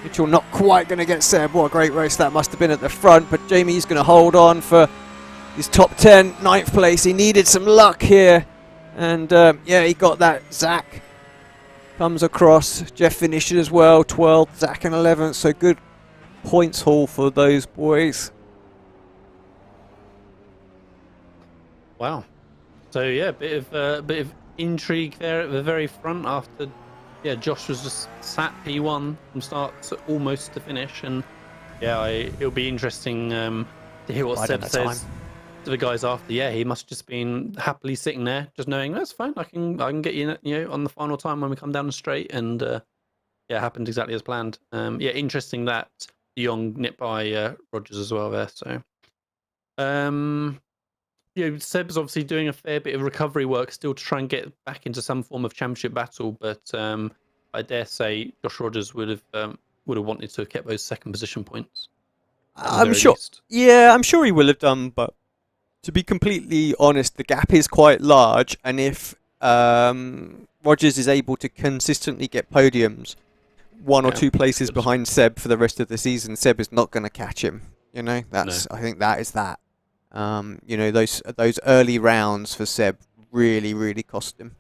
Mitchell not quite going to get Seb. What a great race that must have been at the front. But Jamie's going to hold on for his top 10, 9th place. He needed some luck here. And yeah, he got that. Zach comes across. Jeff finished as well, 12th, Zach in 11th, so good points haul for those boys. Wow. So yeah, bit of intrigue there at the very front after Josh was just sat P1 from start to almost to finish, and yeah, it'll be interesting to hear what Seb says to the guys after. Yeah, he must have just been happily sitting there, just knowing that's fine. I can get you on the final time when we come down the straight, and yeah, it happened exactly as planned. Yeah, interesting that De Jong nipped by Rogers as well there. So, Seb's obviously doing a fair bit of recovery work still to try and get back into some form of championship battle, but I dare say Josh Rogers would have wanted to have kept those second position points. I'm sure. Least. Yeah, I'm sure he will have done, but to be completely honest, the gap is quite large, and if Rogers is able to consistently get podiums, one or two places behind Seb for the rest of the season, Seb is not going to catch him. That's I think that is that. Those early rounds for Seb really cost him.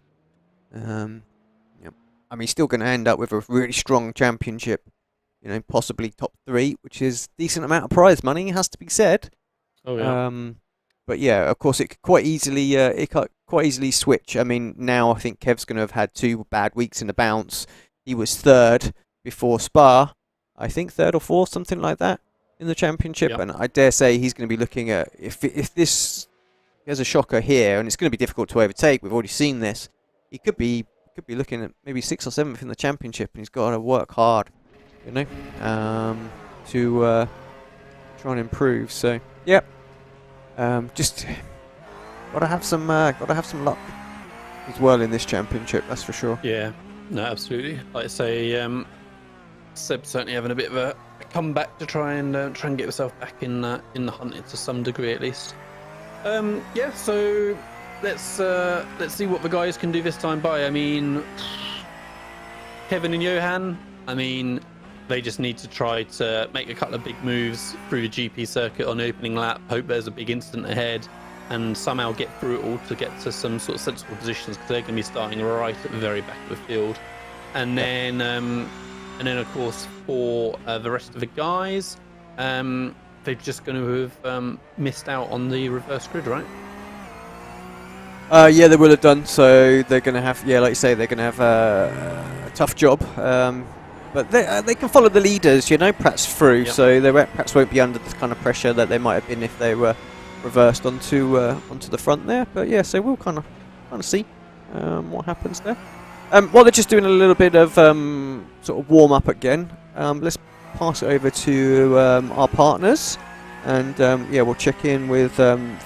I mean, he's still going to end up with a really strong championship. Possibly top 3, which is a decent amount of prize money, has to be said. Oh yeah. But yeah, of course, it could quite easily switch. I mean, now I think Kev's going to have had 2 bad weeks in the bounce. He was 3rd before Spa, I think 3rd or 4th, something like that, in the championship. Yep. And I dare say he's going to be looking at if this has a shocker here, and it's going to be difficult to overtake. We've already seen this. He could be looking at maybe 6th or 7th in the championship, and he's got to work hard, to try and improve. So yeah. Just gotta have some luck as well in this championship, that's for sure. Yeah, no, absolutely. Like I say, Seb's certainly having a bit of a comeback to try and get himself back in the hunt to some degree at least. Yeah, so let's see what the guys can do this time by. I mean, Kevin and Johan. I mean, they just need to try to make a couple of big moves through the GP circuit on opening lap, hope there's a big incident ahead, and somehow get through it all to get to some sort of sensible positions, because they're going to be starting right at the very back of the field. And then, of course, for the rest of the guys, they're just going to have missed out on the reverse grid, right? Yeah, they will have done. So they're going to have, yeah, like you say, they're going to have a tough job. But they can follow the leaders, you know, perhaps through. Yep. So they perhaps won't be under the kind of pressure that they might have been if they were reversed onto the front there. But yeah, so we'll kind of see what happens there. While they're just doing a little bit of sort of warm up again, let's pass it over to our partners, and yeah, we'll check in with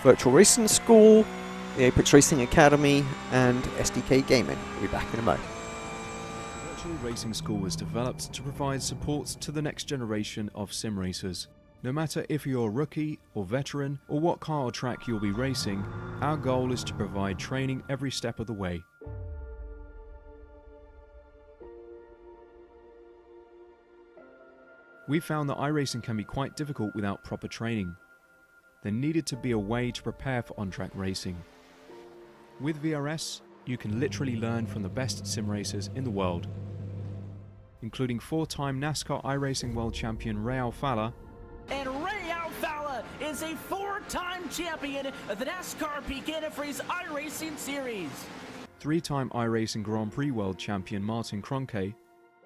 Virtual Racing School, the Apex Racing Academy, and SDK Gaming. We'll be back in a moment. Virtual Racing School was developed to provide support to the next generation of sim racers. No matter if you're a rookie or veteran or what car or track you'll be racing, our goal is to provide training every step of the way. We found that iRacing can be quite difficult without proper training. There needed to be a way to prepare for on-track racing. With VRS, you can literally learn from the best sim racers in the world, including 4-time NASCAR iRacing World Champion Raul Falla. And Raul Falla is a 4-time champion of the NASCAR Peak Antifreeze iRacing Series. 3-time iRacing Grand Prix World Champion Martin Kroenke.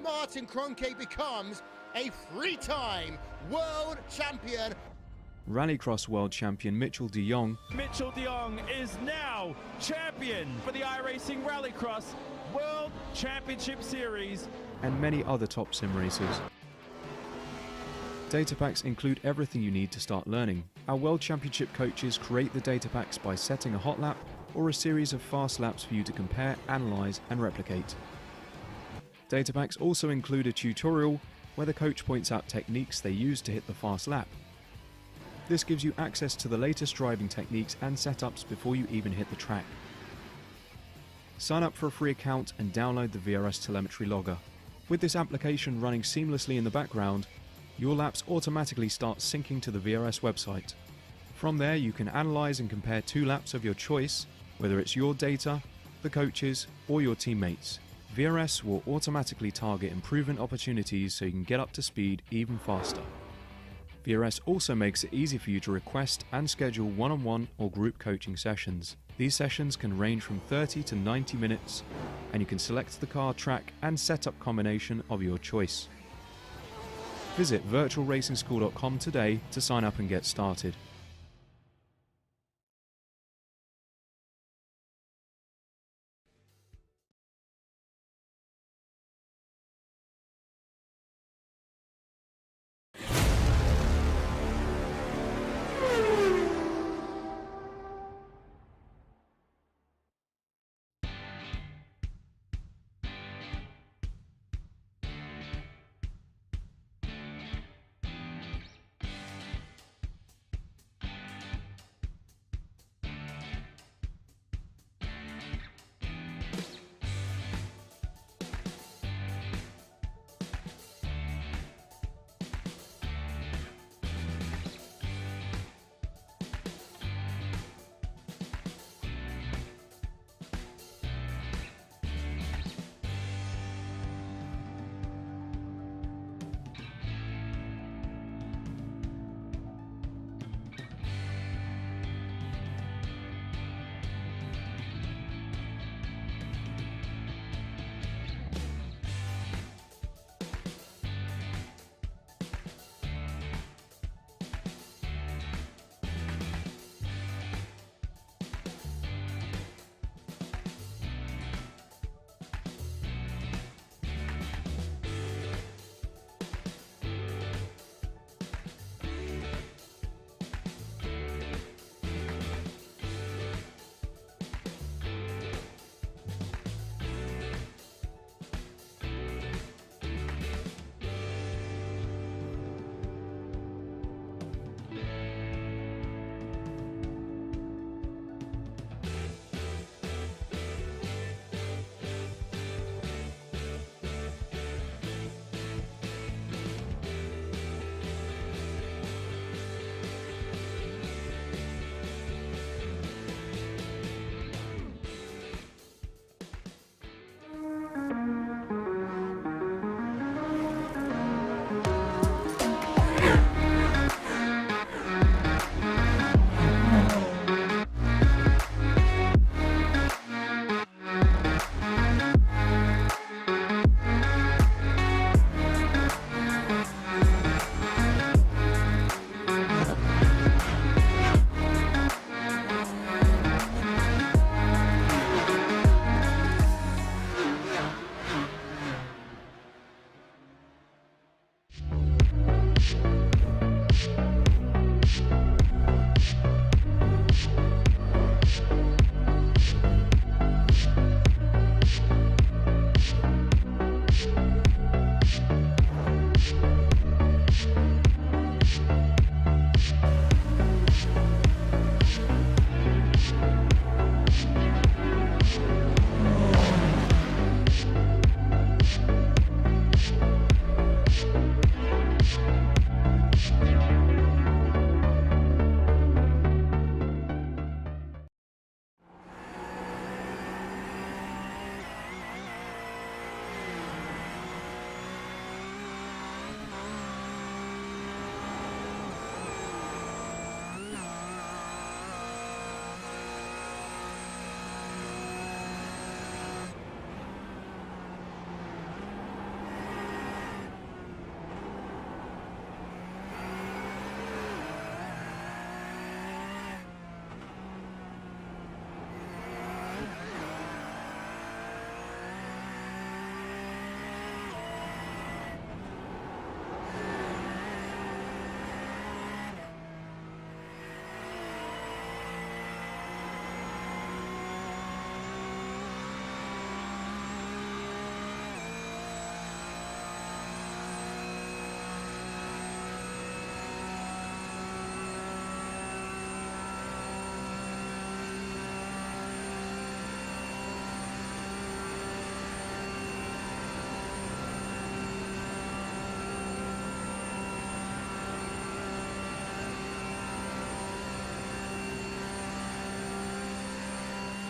Martin Kroenke becomes a 3-time world champion. Rallycross World Champion Mitchell de Jong. Mitchell de Jong is now champion for the iRacing Rallycross World Championship Series. And many other top sim racers. Data packs include everything you need to start learning. Our World Championship coaches create the data packs by setting a hot lap or a series of fast laps for you to compare, analyze, and replicate. Data packs also include a tutorial where the coach points out techniques they use to hit the fast lap. This gives you access to the latest driving techniques and setups before you even hit the track. Sign up for a free account and download the VRS telemetry logger. With this application running seamlessly in the background, your laps automatically start syncing to the VRS website. From there you can analyze and compare 2 laps of your choice, whether it's your data, the coaches, or your teammates. VRS will automatically target improvement opportunities so you can get up to speed even faster. VRS also makes it easy for you to request and schedule one-on-one or group coaching sessions. These sessions can range from 30 to 90 minutes, and you can select the car, track, and setup combination of your choice. Visit virtualracingschool.com today to sign up and get started.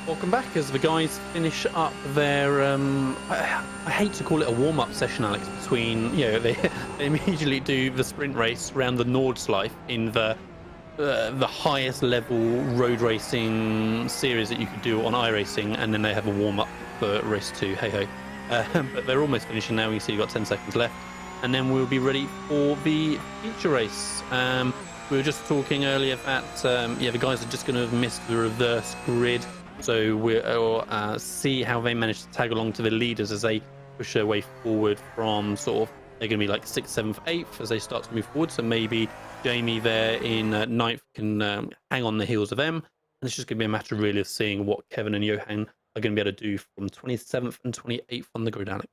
Welcome back as the guys finish up their, I hate to call it a warm-up session, Alex, between, they immediately do the sprint race around the Nordschleife in the highest level road racing series that you could do on iRacing, and then they have a warm-up for race 2, hey-ho. But they're almost finishing now, you see you've got 10 seconds left, and then we'll be ready for the feature race. We were just talking earlier that, the guys are just going to have missed the reverse grid. So we'll see how they manage to tag along to the leaders as they push their way forward from sort of, they're going to be like 6th, 7th, 8th as they start to move forward. So maybe Jamie there in 9th can hang on the heels of them. And it's just going to be a matter really of seeing what Kevin and Johan are going to be able to do from 27th and 28th on the grid, Alex.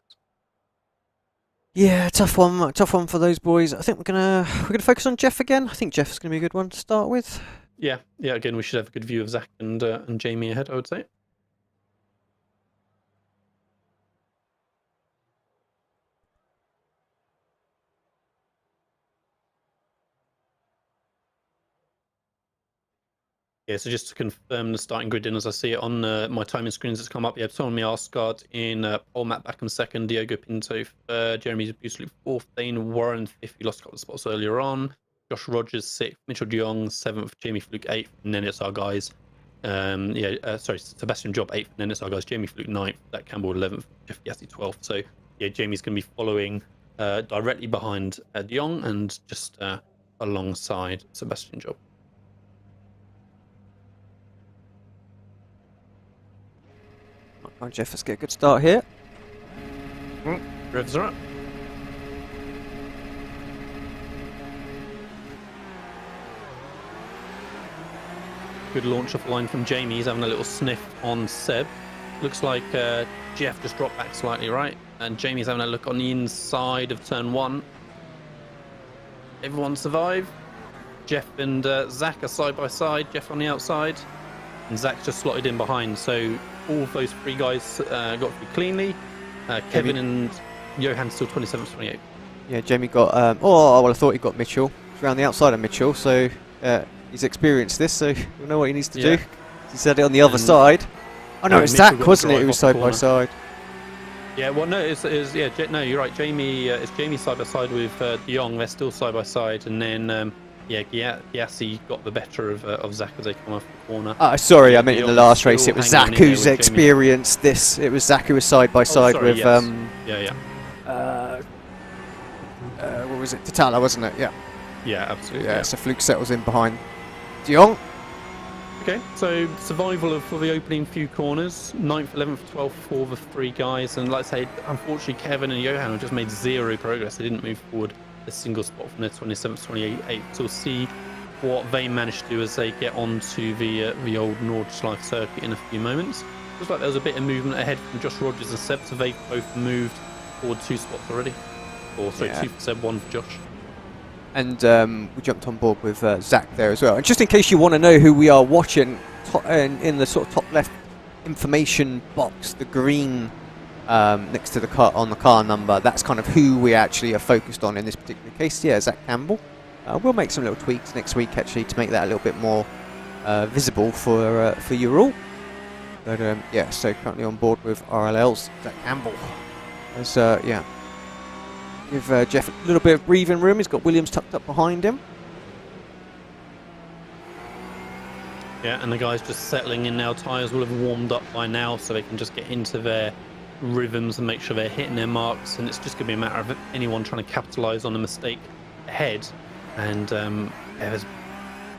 Yeah, tough one for those boys. I think we're gonna focus on Jeff again. I think Jeff's gonna be a good one to start with. Yeah. Again, we should have a good view of Zach and Jamie ahead, I would say. Yeah, so just to confirm the starting grid in as I see it on my timing screens that's come up. Yeah, Ptolemy Arsgaard in pole, Matt Backham second, Diogo Pinto third, Jeremy Busluke fourth, Dane Warren fifth, he lost a couple of spots earlier on, Josh Rogers sixth, Mitchell de Jong seventh, Jamie Fluke eighth, and then it's our guys. Sebastian Job eighth, and then it's our guys. Jamie Fluke ninth, Zach Campbell 11th, Jeff Yassi 12th. So yeah, Jamie's going to be following directly behind de Jong and just alongside Sebastian Job. Come on, Jeff, let's get a good start here. Revs are up. Good launch off the line from Jamie. He's having a little sniff on Seb. Looks like Jeff just dropped back slightly, right? And Jamie's having a look on the inside of turn 1. Everyone survived. Jeff and Zach are side by side. Jeff on the outside. And Zach's just slotted in behind. So all of those three guys got through cleanly. Kevin and Johan still 27th, 28th. Yeah, Jamie got... I thought he got Mitchell. He's around the outside of Mitchell, so he's experienced this, so he'll know what he needs to do. He said it on the other side. Oh no, it's Zach, wasn't it? It was side by side. Yeah, well, no, no, you're right. Jamie, it's Jamie side by side with de Jong. They're still side by side, and then Yassi got the better of Zach as they come off the corner. Sorry, I meant in the last race it was Zach who's experienced this. It was Zach who was side by side with what was it? Tatala, wasn't it? Yeah. Yeah, absolutely. Yeah, so Fluke settles in behind de Jong. Okay, so survival for the opening few corners, 9th, 11th, 12th for the three guys, and like I say, unfortunately Kevin and Johan have just made zero progress. They didn't move forward a single spot from their 27th, 28th. So we'll see what they manage to do as they get onto the old Nordschleife circuit in a few moments. Looks like there was a bit of movement ahead from Josh Rogers and Seb, so they've both moved forward 2 spots already. Or sorry, 2 for Seb, 1 for Josh. And we jumped on board with Zach there as well. And just in case you want to know who we are watching, in the sort of top left information box, the green next to the car on the car number, that's kind of who we actually are focused on in this particular case. Yeah, Zach Campbell. We'll make some little tweaks next week actually to make that a little bit more visible for you all. But yeah, so currently on board with RLL's Zach Campbell. As give Jeff a little bit of breathing room. He's got Williams tucked up behind him. Yeah, and the guys just settling in now. Tyres will have warmed up by now, so they can just get into their rhythms and make sure they're hitting their marks. And it's just going to be a matter of anyone trying to capitalise on a mistake ahead. And there's the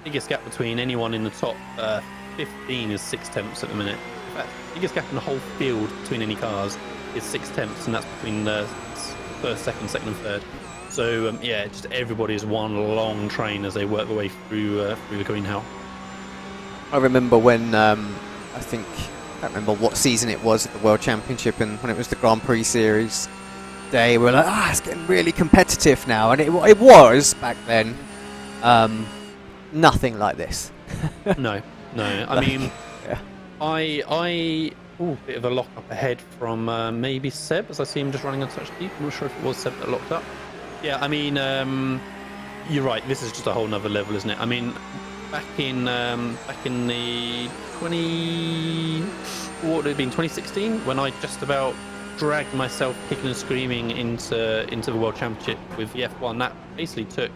biggest gap between anyone in the top 15 is 6 tenths at the minute. In fact, the biggest gap in the whole field between any cars is 6 tenths, and that's between the first, second, and third. So just everybody is one long train as they work their way through the greenhouse. I remember when I can't remember what season it was at the World Championship, and when it was the Grand Prix Series, they were like, it's getting really competitive now, and it was back then. Nothing like this. No. I mean, bit of a lock up ahead from maybe Seb, as I see him just running a touch deep. I'm not sure if it was Seb that locked up. Yeah, I mean, you're right. This is just a whole nother level, isn't it? I mean, back in the 2016 when I just about dragged myself kicking and screaming into the World Championship with the F1. That basically took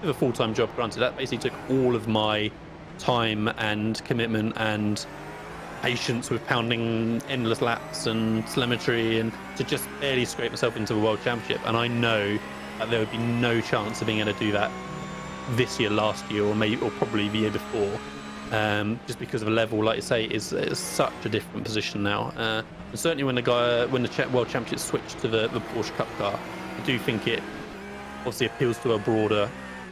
a full-time job, granted. That basically took all of my time and commitment and patience with pounding endless laps and telemetry, and to just barely scrape myself into the World Championship. And I know that there would be no chance of being able to do that this year, last year, or probably the year before, just because of the level, like you say, is such a different position now. And certainly when the World Championship switched to the Porsche Cup car, I do think it obviously appeals to a broader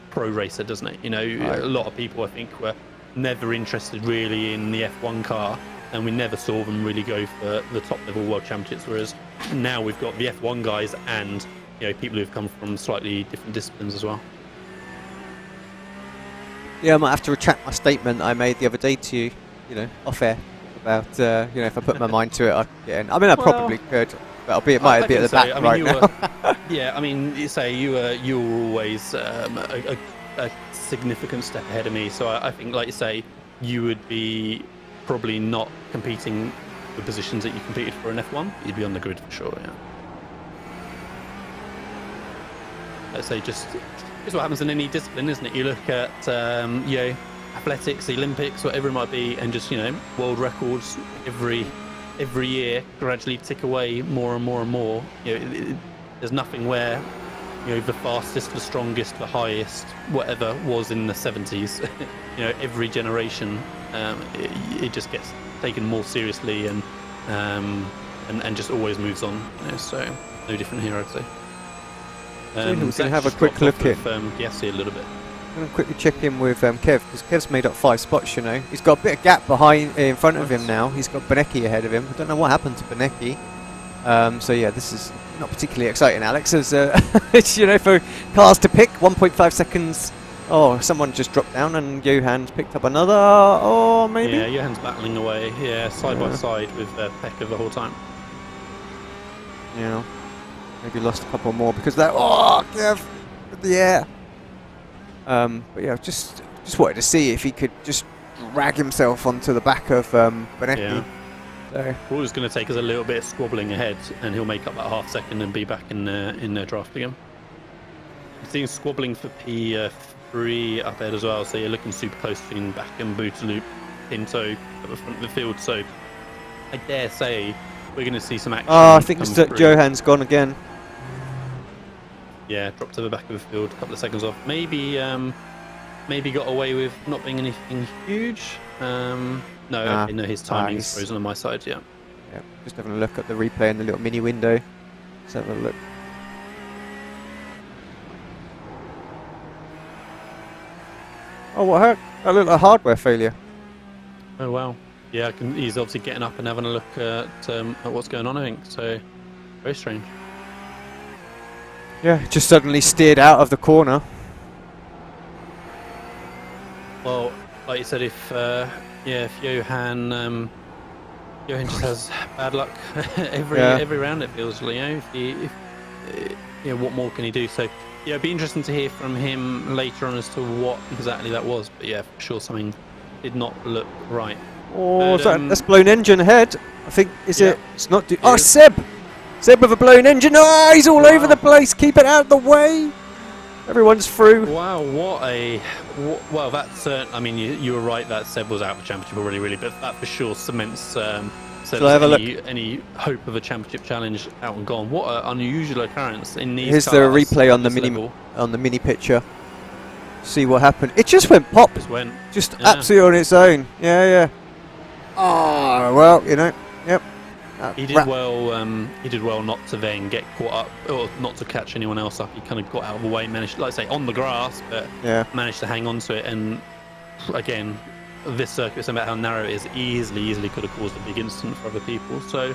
pro racer, doesn't it? You know, a lot of people I think were never interested really in the F1 car, and we never saw them really go for the top level World Championships, whereas now we've got the F1 guys and, you know, people who've come from slightly different disciplines as well. Yeah, I might have to retract my statement I made the other day to you, you know, off air, about, you know, if I put my mind to it, I'd get in. I mean, I probably could, but it might be at the back right now. Yeah, I mean, you say you were always a significant step ahead of me, so I think, like you say, you would be probably not competing the positions that you competed for in F1. You'd be on the grid for sure, yeah. Let's say just what happens in any discipline, isn't it? You look at you know, athletics, the Olympics, whatever it might be, and just, you know, world records every year gradually tick away more and more and more. You know, there's nothing where, you know, the fastest, the strongest, the highest, whatever was in the 70s. You know, every generation, it just gets taken more seriously and just always moves on. You know, so no different here, I'd say. We can have a quick look at Gassi a little bit. I'm going to quickly check in with Kev, because Kev's made up 5 spots, you know. He's got a bit of gap in front of him now. He's got Benecki ahead of him. I don't know what happened to Benecki. So yeah, this is not particularly exciting, Alex, as you know, for cars to pick. 1.5 seconds. Oh, someone just dropped down and Johan's picked up another. Oh, maybe? Yeah, Johan's battling away. Yeah, side by side with Pekka the whole time. Yeah. Maybe lost a couple more because that. Oh, Kev! With the air. But yeah, just wanted to see if he could just drag himself onto the back of Benecki. Yeah. So. All it's going to take is a little bit of squabbling ahead, and he'll make up that half second and be back in the draft again. I'm seeing squabbling for P3 up ahead as well, so you're looking super close between back and Bootaloo, Pinto at the front of the field. So I dare say we're going to see some action. Oh, I think Johan's gone again. Yeah, dropped to the back of the field, a couple of seconds off. Maybe got away with not being anything huge. No, his timing's frozen on my side, yeah. Yeah, just having a look at the replay in the little mini window. Let's have a look. Oh, what heck? That looked like a hardware failure. Oh, wow. Yeah, he's obviously getting up and having a look at what's going on, I think. So, very strange. Yeah, just suddenly steered out of the corner. Well, like you said, if Johan just has bad luck every round, it feels, you know. What more can he do? So yeah, it'd be interesting to hear from him later on as to what exactly that was. But yeah, for sure something did not look right. Oh, that's blown engine ahead. I think it? It's not. Oh, Seb with a blown engine. Oh, he's all over the place. Keep it out of the way. Everyone's through. Wow, well, that's. I mean, you were right that Seb was out of the championship already, really, but that for sure cements any hope of a championship challenge out and gone. What an unusual occurrence in these. Here's the replay on the mini picture. See what happened. It just went pop. Just absolutely on its own. Yeah. Oh well, you know. Yep. He did well. He did well not to then get caught up, or not to catch anyone else up. He kind of got out of the way, managed, like I say, on the grass, but managed to hang on to it. And again, this circuit is about how narrow it is. Easily could have caused a big incident for other people. So,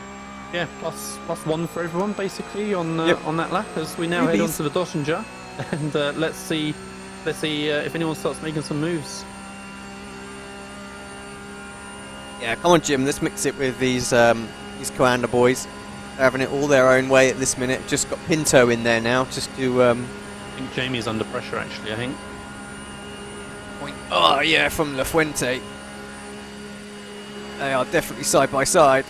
yeah, plus one for everyone basically on that lap as we now head on to the Doshinger, and let's see if anyone starts making some moves. Yeah, come on, Jim. Let's mix it with these Coanda boys. They're having it all their own way at this minute. Just got Pinto in there now, just to. I think Jamie's under pressure, actually. I think. point. Oh yeah, from La Fuente. They are definitely side by side.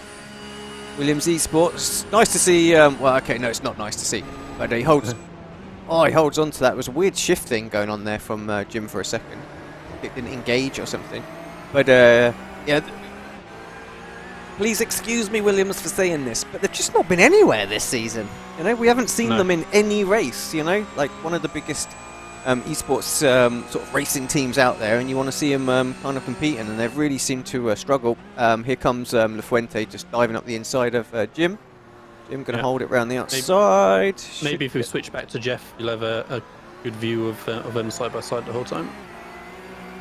Williams eSports. Nice to see. Well, okay, no, it's not nice to see, but he holds. Oh, he holds on to that. There was a weird shift thing going on there from Jim for a second. It didn't engage or something. But yeah. Please excuse me, Williams, for saying this, but they've just not been anywhere this season. You know, we haven't seen them in any race. You know, like one of the biggest esports sort of racing teams out there, and you want to see them kind of competing, and they've really seemed to struggle. Here comes La Fuente just diving up the inside of Jim. Jim going to hold it round the outside. Maybe if we switch back to Jeff, you'll have a good view of them side by side the whole time.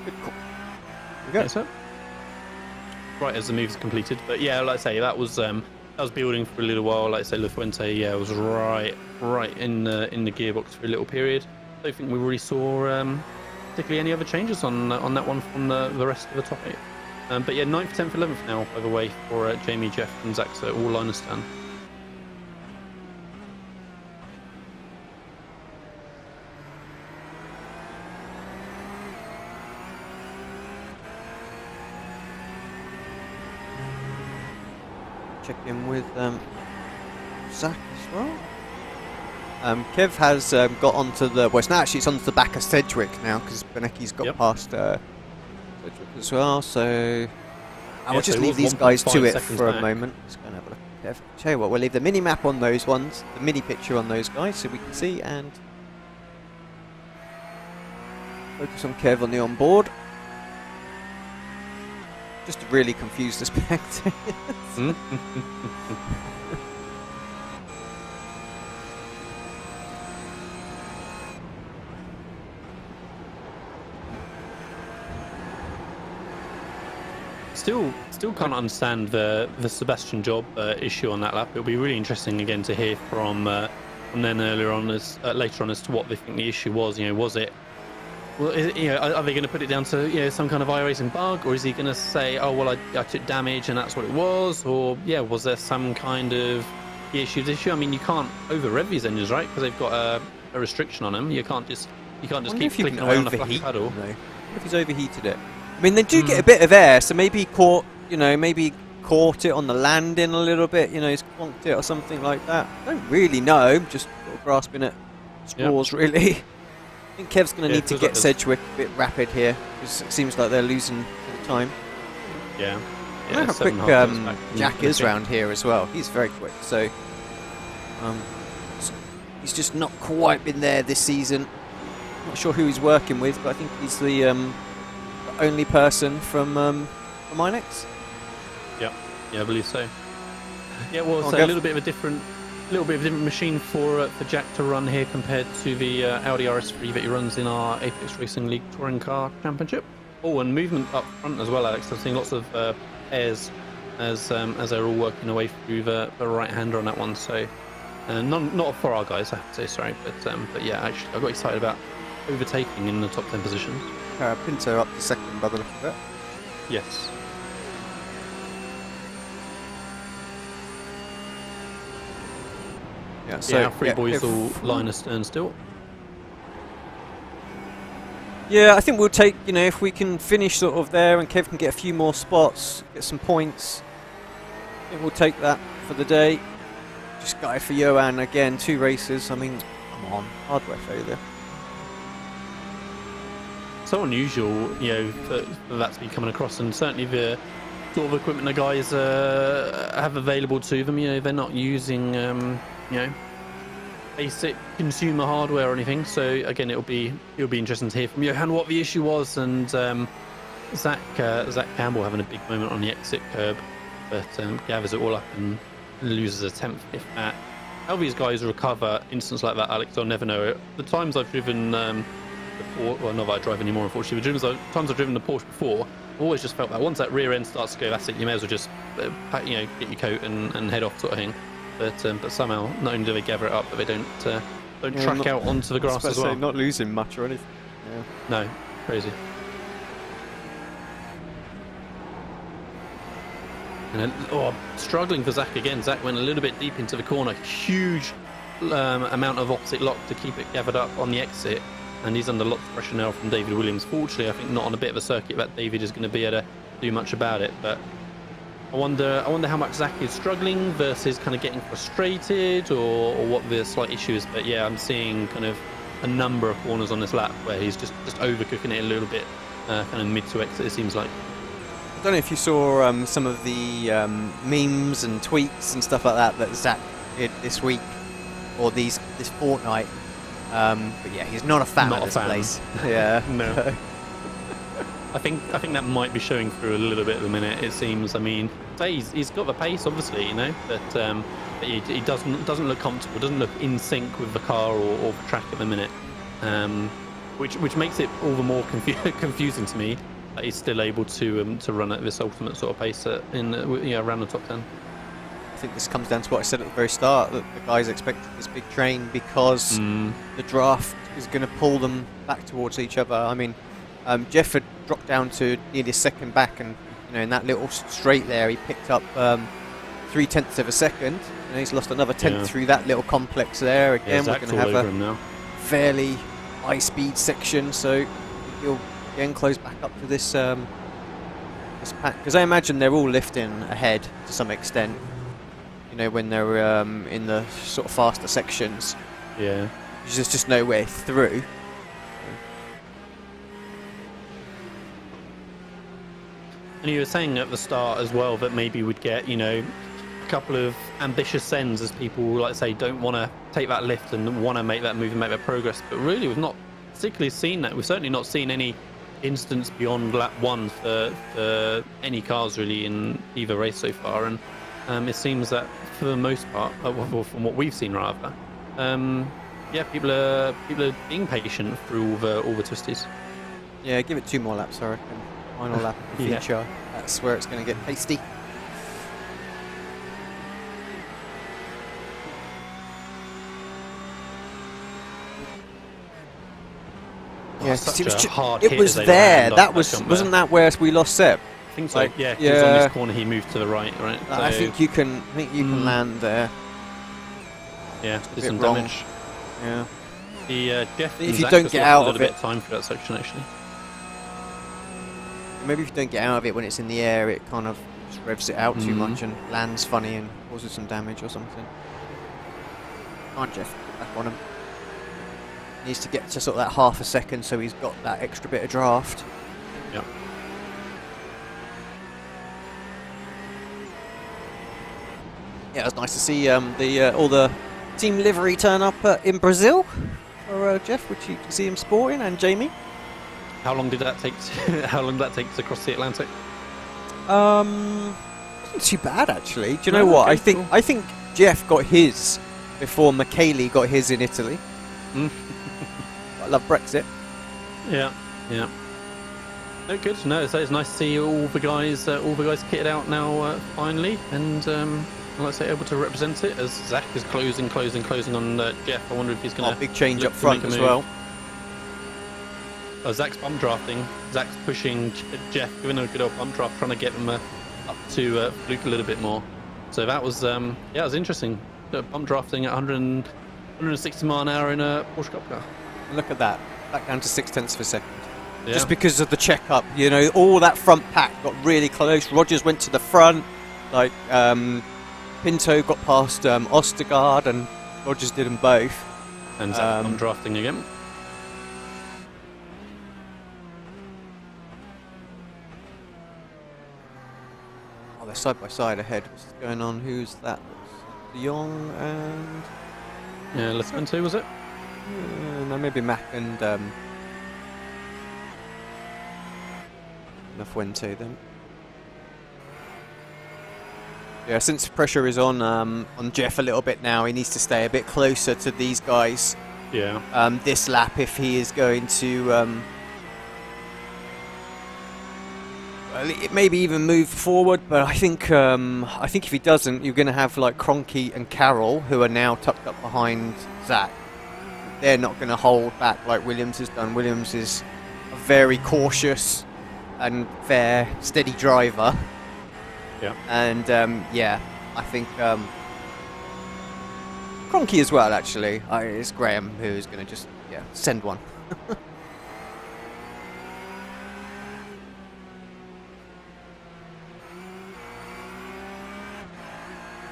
Good call. There we go. Right as the move's completed, but yeah, like I say, that was building for a little while. Like I say, La Fuente was right in the gearbox for a little period. I don't think we really saw particularly any other changes on that one from the rest of the top 8. But yeah, 9th, 10th, 11th now, by the way, for Jamie, Jeff, and Zach, so all line of stand. Check in with Zach as well. Kev has got onto the. Well, it's onto the back of Sedgwick now because Benecki's got past Sedgwick as well. So we'll just leave these guys to it for a moment. Let's go and have a look at Kev. Tell you what, we'll leave the mini map on those ones, the mini picture on those guys, so we can see and focus on Kev on the onboard. Just to really confuse the spectators. Still can't understand the Sebastian Job issue on that lap. It'll be really interesting again to hear from them later on as to what they think the issue was. You know, was it? Well, are they going to put it down to some kind of iRacing bug, or is he going to say, oh well, I took damage and that's what it was, or was there some kind of issue? I mean, you can't over rev these engines, right? Because they've got a restriction on them. You can't just keep clicking away on a flat pedal. What if he's overheated it? I mean, they do get a bit of air, so maybe he caught it on the landing a little bit. He's conked it or something like that. I don't really know. Just sort of grasping at straws, really. I think Kev's going to need to get Sedgwick a bit rapid here, because it seems like they're losing time. Yeah. I know how quick Jack is round here as well. He's very quick, so he's just not quite been there this season. Not sure who he's working with, but I think he's the only person from Inex. Yeah, I believe so. Yeah, well, it's a little bit of a different machine for Jack to run here compared to the Audi RS3 that he runs in our Apex Racing League Touring Car Championship. Oh, and movement up front as well, Alex. I've seen lots of pairs as they're all working away through the right-hander on that one. So, not for our guys, I have to say, sorry. But yeah, actually, I got excited about overtaking in the top 10 positions. Pinto up to second by the look of it. Yes. Yeah, so our three boys all line astern still. Yeah, I think we'll take, if we can finish sort of there and Kev can get a few more spots, get some points, I think we'll take that for the day. Just got it for Johan again, 2 races. I mean, come on, hardware failure. So unusual, for that to be coming across, and certainly the sort of equipment the guys have available to them. They're not using, basic consumer hardware or anything. So again, it'll be interesting to hear from Johan what the issue was, and Zach Campbell having a big moment on the exit curb, but gathers it all up and loses a 10th, if that. How these guys recover instances like that, Alex, I'll never know. The times I've driven well, not that I drive anymore, unfortunately, but the times I've driven the Porsche before, I've always just felt that once that rear end starts to go, that's it, you may as well just get your coat and head off, sort of thing. But somehow, not only do they gather it up, but they don't track out onto the grass as well. Not losing much or anything. Yeah. No, crazy. And struggling for Zach again. Zach went a little bit deep into the corner. Huge amount of opposite lock to keep it gathered up on the exit. and he's under lots of pressure now from David Williams. Fortunately, I think not on a bit of a circuit that David is going to be able to do much about it. But I wonder how much Zach is struggling versus kind of getting frustrated, or what the slight issue is. But yeah, I'm seeing kind of a number of corners on this lap where he's just overcooking it a little bit, kind of mid to exit, it seems like. I don't know if you saw some of the memes and tweets and stuff like that Zach did this week or this fortnight. But yeah, he's not a fan of this place. Yeah, no. I think that might be showing through a little bit at the minute. It seems. I mean, he's got the pace, obviously, you know, but he doesn't look comfortable. Doesn't look in sync with the car or the track at the minute, which makes it all the more confusing to me. That he's still able to run at this ultimate sort of pace around the top 10. I think this comes down to what I said at the very start, that the guys expected this big train because the draft is going to pull them back towards each other. I mean, Jeff had dropped down to nearly a second back, and in that little straight there he picked up 0.3 of a second, and he's lost another tenth through that little complex there. Again, we're going to have a fairly high speed section, so he'll again close back up to this this pack, because I imagine they're all lifting ahead to some extent, when they're in the sort of faster sections. Yeah, there's just no way through. And you were saying at the start as well that maybe we'd get, a couple of ambitious sends as people, like say, don't want to take that lift and want to make that move and make that progress. But really, we've not particularly seen that. We've certainly not seen any instance beyond lap 1 for any cars really in either race so far. And it seems that for the most part, well, from what we've seen rather, people are being patient through all the twisties. Yeah, give it 2 more laps, I reckon. Final lap of the feature. That's where it's going to get tasty. Yeah, it was there. That wasn't that where we lost Seb? I think so. Yeah, he was on this corner. He moved to the right. So I think you can land there. Yeah, did some damage. Yeah. Jeff, if you don't get out of it, a bit of time for that section actually. Maybe if you don't get out of it when it's in the air, it kind of just revs it out too much and lands funny and causes some damage or something. Can't Jeff get back on him? Needs to get to sort of that half a second, so he's got that extra bit of draft. Yep. Yeah, it was nice to see all the team livery turn up in Brazil for Jeff, which you can see him sporting, and Jamie. How long did that take? How long did that take to cross the Atlantic? Wasn't too bad actually. Do you know what? Okay, I think Jeff got his before Michele got his in Italy. I love Brexit. Yeah. No, good. No, so it's nice to see all the guys kitted out now finally, and like I say, able to represent it as Zach is closing on Jeff. I wonder if he's going to big change up front as well. Oh, Zach's bump drafting. Zach's pushing Jeff, giving him a good old bump draft, trying to get him up to Luke a little bit more. So that was it was interesting. Bump drafting at 160 mile an hour in a Porsche Cup car. Look at that, back down to 0.6 of a second. Yeah. Just because of the checkup, all that front pack got really close. Rogers went to the front, like Pinto got past Ostergaard, and Rogers did them both. And Zach bump drafting again. They're side by side ahead. What's going on? Who's that? Young and... Yeah, Lascento, was it? No, maybe Mac and Fuente then. Yeah, since pressure is on Jeff a little bit now, he needs to stay a bit closer to these guys. Yeah. This lap, if he is going to maybe even move forward, but I think if he doesn't, you're going to have like Kroenke and Carroll, who are now tucked up behind Zach. They're not going to hold back like Williams has done. Williams is a very cautious and fair, steady driver. Yeah. And I think Kroenke as well. Actually, it's Graham who's going to just send one.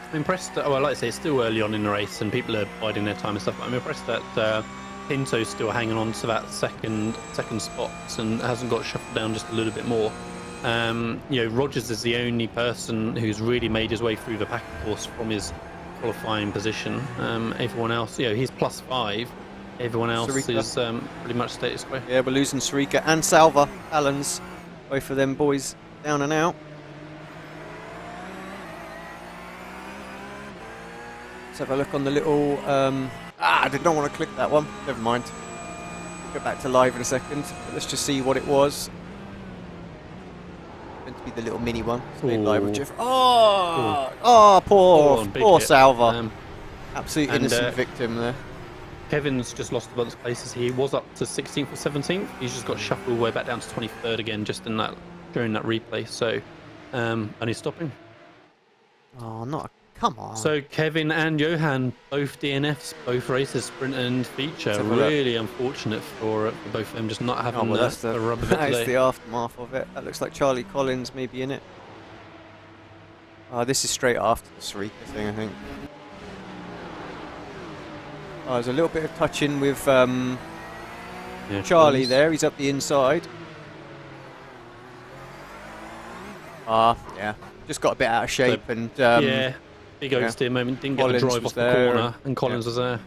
I'm impressed that, well, like I say, it's still early on in the race and people are biding their time and stuff, but I'm impressed that Pinto's still hanging on to that second spot and hasn't got shuffled down just a little bit more. You know, Rogers is the only person who's really made his way through the pack, of course, from his qualifying position. Everyone else, you know, he's +5. Everyone else Sarika is pretty much status quo. Yeah, we're losing Sarika and Salva. Allens, both of them boys down and out. Let's have a look on the little... I did not want to click that one. Never mind. We'll get back to live in a second. But let's just see what it was. Meant to be the little mini one. Live with Jeff. Poor Salva. Absolute innocent victim there. Kevin's just lost a bunch of places. He was up to 16th or 17th. He's just got shuffled all the way back down to 23rd again, just in that during that replay. So, and he's stopping. Oh, not. Come on. So Kevin and Johan, both DNFs, both races, sprint and feature. Really unfortunate for both of them just not having the rub of it That today. is the aftermath of it. That looks like Charlie Collins maybe in it. This is straight after the Sarika thing, I think. There's a little bit of touching with Charlie there. He's up the inside. Yeah. Just got a bit out of shape and... yeah. Big oversteer moment, didn't get the drive off the corner, and Collins was there,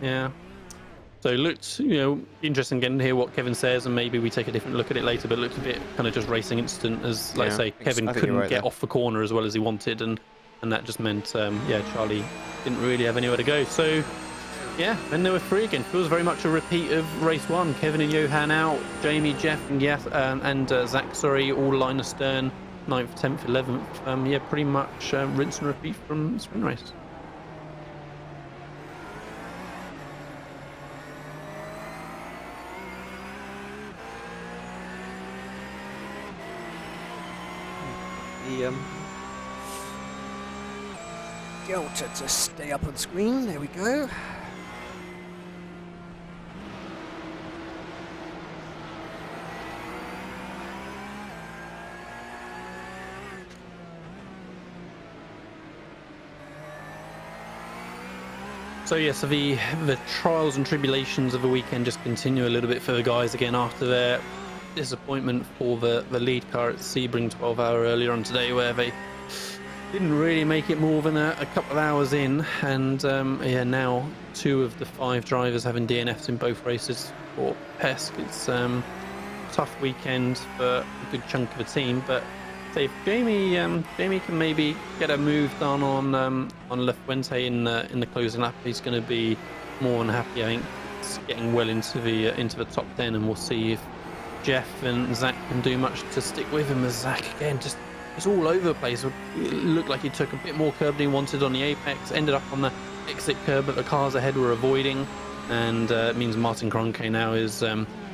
So it looked, you know, interesting again to hear what Kevin says, and maybe we take a different look at it later, but it looked a bit kind of just racing instant, as, like I say, Kevin couldn't get off the corner as well as he wanted, and that just meant, Charlie didn't really have anywhere to go. So, yeah, then there were 3 again. Feels very much a repeat of race 1. Kevin and Johan out, Jamie, Jeff, and Zach, all line astern. 9th, 10th, 11th. Pretty much rinse and repeat from sprint race. The Delta to stay up on screen. There we go. So the trials and tribulations of the weekend just continue a little bit for the guys again after their disappointment for the lead car at Sebring 12 hour earlier on today, where they didn't really make it more than a couple of hours in, and now 2 of the 5 drivers having DNFs in both races for Pesk. It's a tough weekend for a good chunk of the team, but if Jamie can maybe get a move done on La Fuente in the closing lap, he's going to be more than happy. I think it's getting well into the top 10, and we'll see if Jeff and Zach can do much to stick with him. As Zach again just is all over the place. It looked like he took a bit more curb than he wanted on the apex. Ended up on the exit curb, but the cars ahead were avoiding, and it means Martin Kroenke now is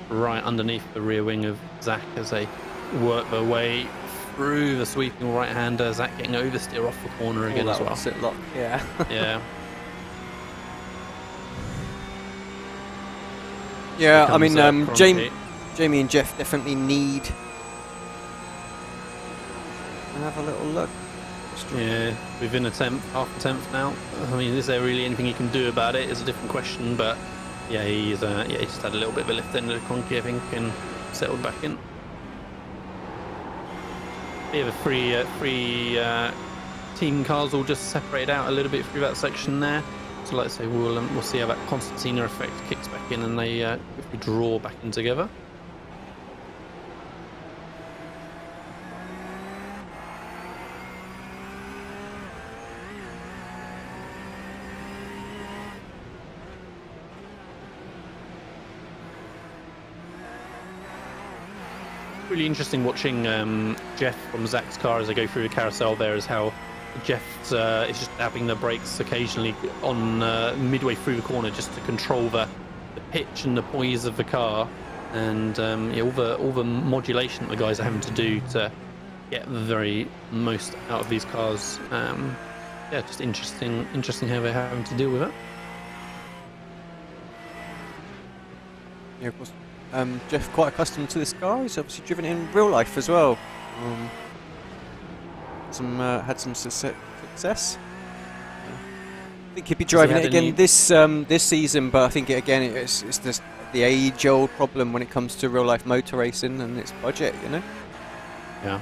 right underneath the rear wing of Zach as they work their way through the sweeping right-hander. Zach getting oversteer off the corner again as well. Sit lock, yeah. Yeah. Yeah, I mean, Jamie and Jeff definitely need to have a little look. Yeah, within half a tenth now. I mean, is there really anything he can do about it? Is a different question, but yeah, he just had a little bit of a lift end of the Kroenke, I think, and settled back in. We have a three team cars all just separated out a little bit through that section there. So like I say, we'll see how that Constantina effect kicks back in, and they if we draw back in together. Really interesting watching Jeff from Zach's car as they go through the carousel there, is how Jeff is just dabbing the brakes occasionally on midway through the corner just to control the pitch and the poise of the car, and all the modulation that the guys are having to do to get the very most out of these cars. Just interesting how they're having to deal with it. Yeah, of course. Jeff quite accustomed to this car. He's obviously driven it in real life as well. Had some success. I think he'd be driving it again this season, but I think it's just the age-old problem when it comes to real-life motor racing and its budget, you know. Yeah,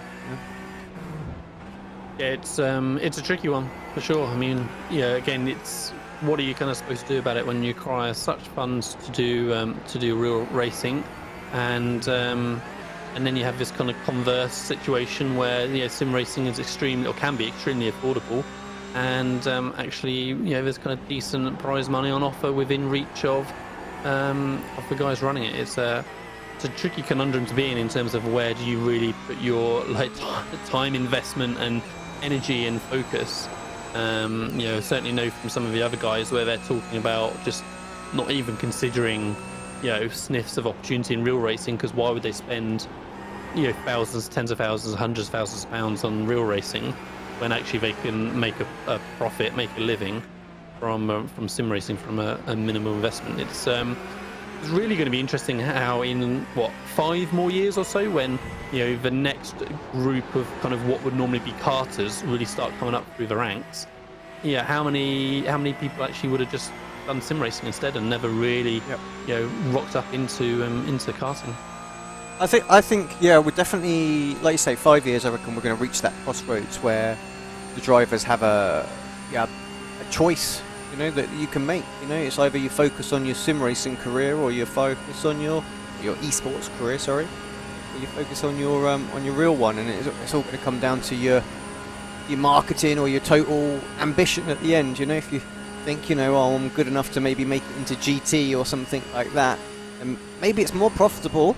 it's a tricky one for sure. I mean, yeah, again, it's what are you kind of supposed to do about it when you require such funds to do real racing, and then you have this kind of converse situation where sim racing is can be extremely affordable, and actually there's kind of decent prize money on offer within reach of the guys running it. It's a tricky conundrum to be in terms of where do you really put your time investment and energy and focus. Certainly know from some of the other guys where they're talking about just not even considering sniffs of opportunity in real racing, because why would they spend thousands, tens of thousands, hundreds of thousands of pounds on real racing when actually they can make a profit, make a living from sim racing from a minimal investment. It's really going to be interesting how in 5 more years or so, when the next group of kind of what would normally be karters really start coming up through the ranks. How many people actually would have just done sim racing instead and never really rocked up into karting. I think we're definitely, like you say, 5 years. I reckon we're going to reach that crossroads where the drivers have a choice, that you can make. It's either you focus on your sim racing career, or you focus on your eSports career, or you focus on your real one, and it's all going to come down to your marketing or your total ambition at the end. If you think I'm good enough to maybe make it into GT or something like that, and maybe it's more profitable,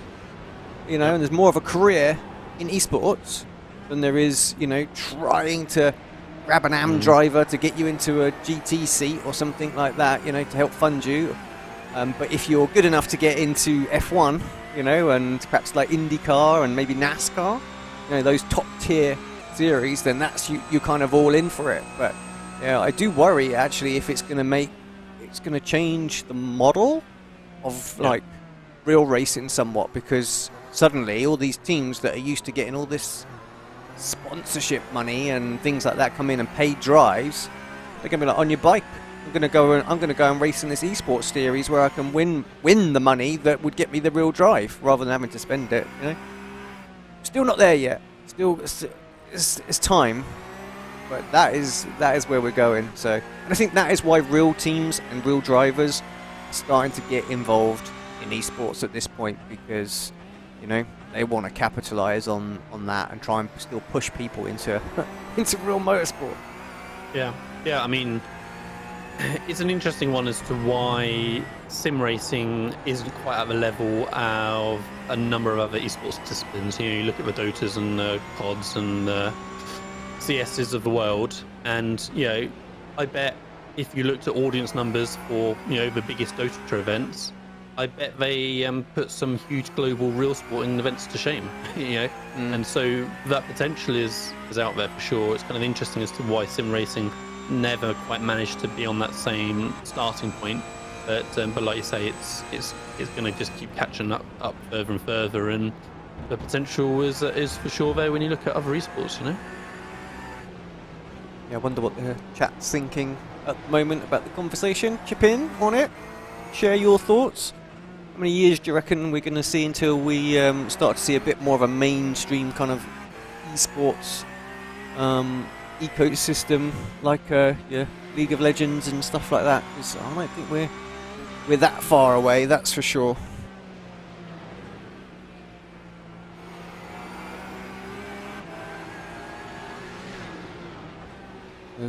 and there's more of a career in eSports than there is trying to grab an AM driver to get you into a GT seat or something like that, to help fund you. But if you're good enough to get into F1, and perhaps like IndyCar and maybe NASCAR, those top tier series, then that's you're kind of all in for it. But I do worry actually if it's going to change the model of like real racing somewhat, because suddenly all these teams that are used to getting all this sponsorship money and things like that come in and paid drives, they're going to be like, on your bike, I'm going to go and race in this eSports series where I can win the money that would get me the real drive rather than having to spend it. Still not there yet. Still, it's time, but that is where we're going. So, and I think that is why real teams and real drivers are starting to get involved in eSports at this point, because they want to capitalize on that and try and still push people into real motorsport. Yeah, I mean, it's an interesting one as to why sim racing isn't quite at the level of a number of other esports disciplines. You look at the Dotas and the CODs and the CSs of the world, and I bet if you looked at audience numbers for the biggest Dota events, I bet they put some huge global real sporting events to shame, and so that potential is out there for sure. It's kind of interesting as to why sim racing never quite managed to be on that same starting point, but like you say, it's going to just keep catching up further and further, and the potential is for sure there when you look at other esports. I wonder what the chat's thinking at the moment about the conversation. Chip in on it, share your thoughts. How many years do you reckon we're going to see until we start to see a bit more of a mainstream kind of esports ecosystem, like League of Legends and stuff like that? Because I don't think we're that far away, that's for sure.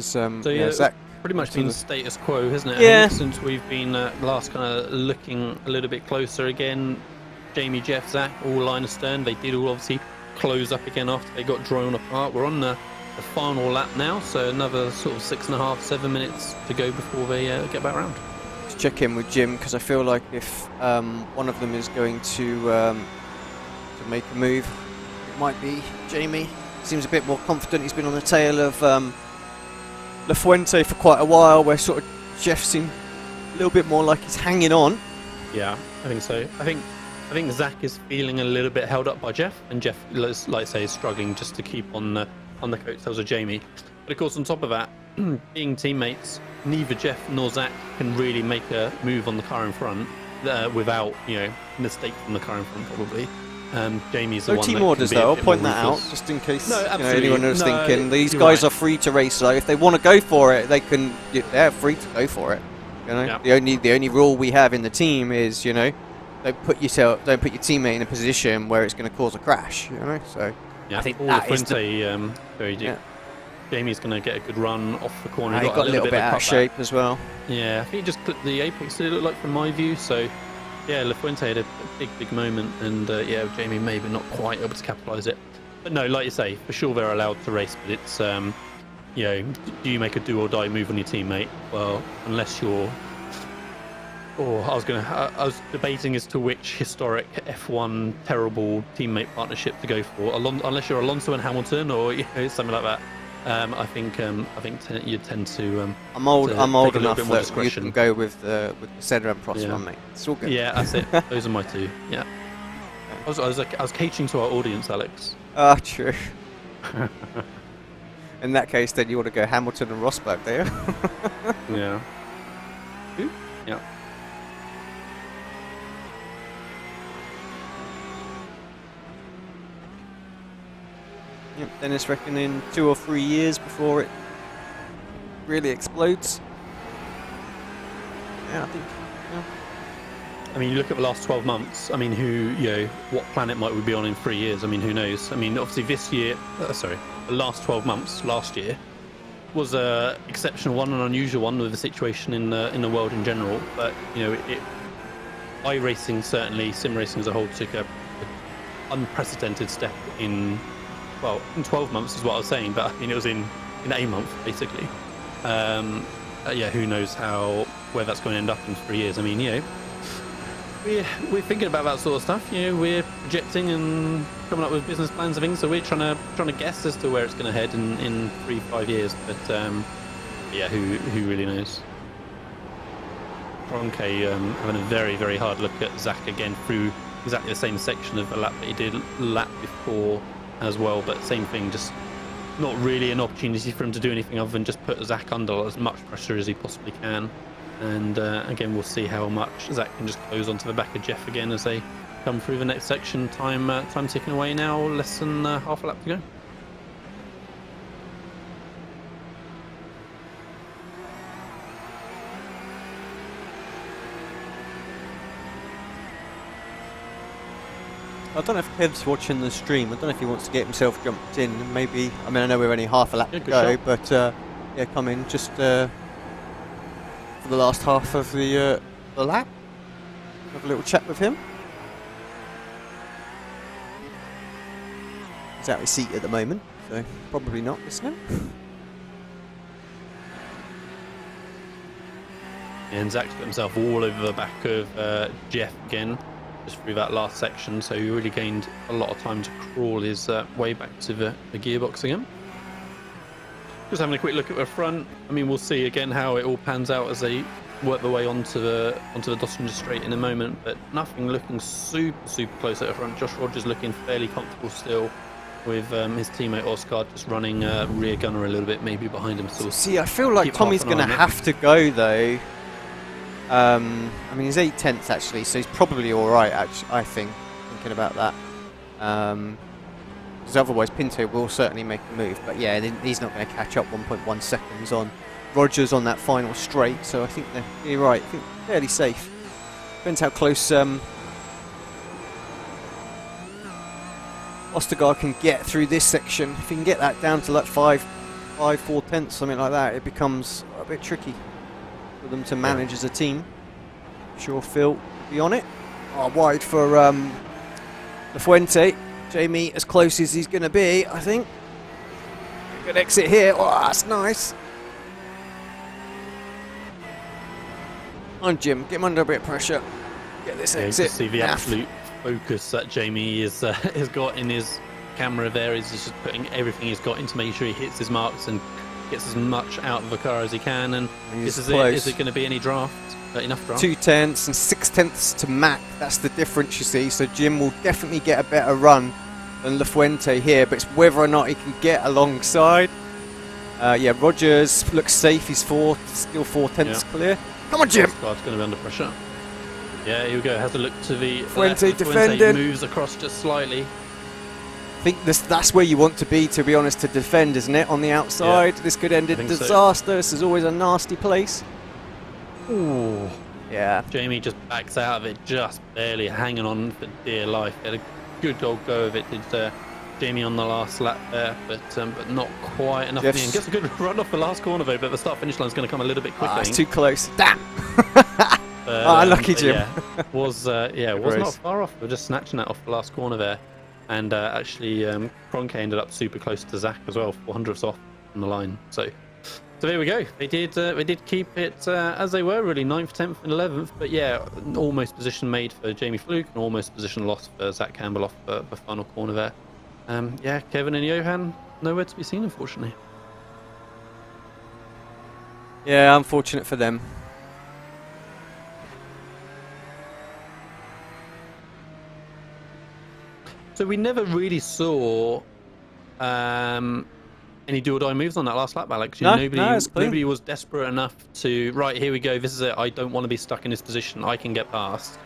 Zach, pretty much been status quo, hasn't it? Yeah. Since we've been last kind of looking a little bit closer again. Jamie, Jeff, Zach, all line astern. They did all obviously close up again after they got drawn apart. We're on the final lap now, so another sort of 6.5, 7 minutes to go before they get back round. Let's check in with Jim, because I feel like if one of them is going to make a move, it might be Jamie. Seems a bit more confident. He's been on the tail of La Fuente for quite a while, where sort of Jeff seemed a little bit more like he's hanging on. Yeah, I think so. I think I think Zach is feeling a little bit held up by Jeff, and Jeff, like I say, is struggling just to keep on the coattails of Jamie. But of course, on top of that, being teammates, neither Jeff nor Zach can really make a move on the car in front without, mistake from the car in front, probably. Jamie's the no one team that orders can be a though. I'll bit point more that out ruthless. just in case No, absolutely. anyone is No, thinking these you're guys right. are free to race. So if they want to go for it, they can. They're free to go for it. Yeah. The only rule we have in the team is don't put your teammate in a position where it's going to cause a crash. So Yeah, I think all that the is the. Fuente, very deep. Yeah. Jamie's going to get a good run off the corner. He got a little bit out of shape as well. Yeah, I think he just clipped the apex, it looked like, from my view. So, yeah, La Fuente had a big moment, and Jamie maybe not quite able to capitalise it. But no, like you say, for sure they're allowed to race, but it's, do you make a do or die move on your teammate? Well, unless you're. I was debating as to which historic F1 terrible teammate partnership to go for. Unless you're Alonso and Hamilton, or something like that. I think you tend to. I'm old enough that you discretion. can go with the Senna and Prost one, mate. It's all good. Yeah, that's it. Those are my two. Yeah. I was catering to our audience, Alex. Ah, true. In that case, then you want to go Hamilton and Rosberg, do you? Yeah. Who? Yeah. Yep, Dennis reckoning 2 or 3 years before it really explodes. Yeah, I think. Yeah. I mean, you look at the last 12 months. I mean, what planet might we be on in 3 years? I mean, who knows? I mean, obviously this year, the last 12 months, last year, was a exceptional one, an unusual one with the situation in the world in general. But iRacing, certainly, sim racing as a whole, took a unprecedented step in 12 months is what I was saying, but I mean it was in a month basically. Who knows where that's going to end up in 3 years? I mean, we're thinking about that sort of stuff. We're projecting and coming up with business plans and things. So we're trying to guess as to where it's going to head in 3-5 years. But who really knows? Ronke having a very, very hard look at Zach again through exactly the same section of the lap that he did lap before as well, but same thing, just not really an opportunity for him to do anything other than just put Zach under as much pressure as he possibly can. And again, we'll see how much Zach can just close onto the back of Jeff again as they come through the next section. Time ticking away now, less than half a lap to go. I don't know if Kev's watching the stream. I don't know if he wants to get himself jumped in. Maybe. I mean, I know we're only half a lap to go, shot. but come in just for the last half of the lap. Have a little chat with him. He's out of his seat at the moment, so probably not listening. And Zach's put himself all over the back of Jeff again, just through that last section, so he really gained a lot of time to crawl his way back to the gearbox again. Just having a quick look at the front. I mean, we'll see again how it all pans out as they work their way onto the Dossinger straight in a moment, but nothing looking super close at the front. Josh Rogers looking fairly comfortable still, with his teammate Oscar just running rear gunner a little bit, maybe behind him. So see, I feel like Tommy's going to have to go though. I mean, he's 8/10 actually, so he's probably all right. Actually, I think, thinking about that, because otherwise Pinto will certainly make a move. But yeah, he's not going to catch up 1.1 seconds on Rogers on that final straight. So I think you're right. I think fairly safe. Depends how close Ostergaard can get through this section. If he can get that down to like 4/10, something like that, it becomes a bit tricky for them to manage as a team. Sure, Phil will be on it. Wide for La Fuente. Jamie as close as he's going to be, I think. Good exit here. Oh, that's nice. On Jim, get him under a bit of pressure. Get this exit. You can see the absolute focus that Jamie has got in his camera there. He's just putting everything he's got in to make sure he hits his marks and gets as much out of the car as he can, and He's this is close. it. Is it going to be any draft? Enough draft? 2/10 and 6/10 to Mac. That's the difference, you see. So Jim will definitely get a better run than Lafuente here, but it's whether or not he can get alongside. Yeah, Rogers looks safe. He's still 4/10 clear. Come on, Jim! Squad's going to be under pressure. Yeah, here we go. Has a look to the Fuente left. defending. Moves across just slightly. I think that's where you want to be, to be honest, to defend, isn't it? On the outside, this could end in disaster. So. This is always a nasty place. Ooh. Yeah. Jamie just backs out of it, just barely hanging on for dear life. Had a good old go of it, did Jamie on the last lap there, but not quite enough. Yes. Gets a good run off the last corner though, but the start-finish line is going to come a little bit quicker. It's too close. Damn. Unlucky Jim. Yeah, was not far off. We're just snatching that off the last corner there, and actually Cronke ended up super close to Zach as well, 400ths off on the line. So there we go. They did keep it as they were, really, 9th, 10th, and 11th. But yeah, almost position made for Jamie Fluke, and almost position lost for Zach Campbell off the final corner there. Yeah, Kevin and Johan nowhere to be seen, unfortunately. Yeah, unfortunate for them. So we never really saw any do-or-die moves on that last lap, Alex. Nobody was desperate enough to, right, here we go, this is it, I don't want to be stuck in this position, I can get past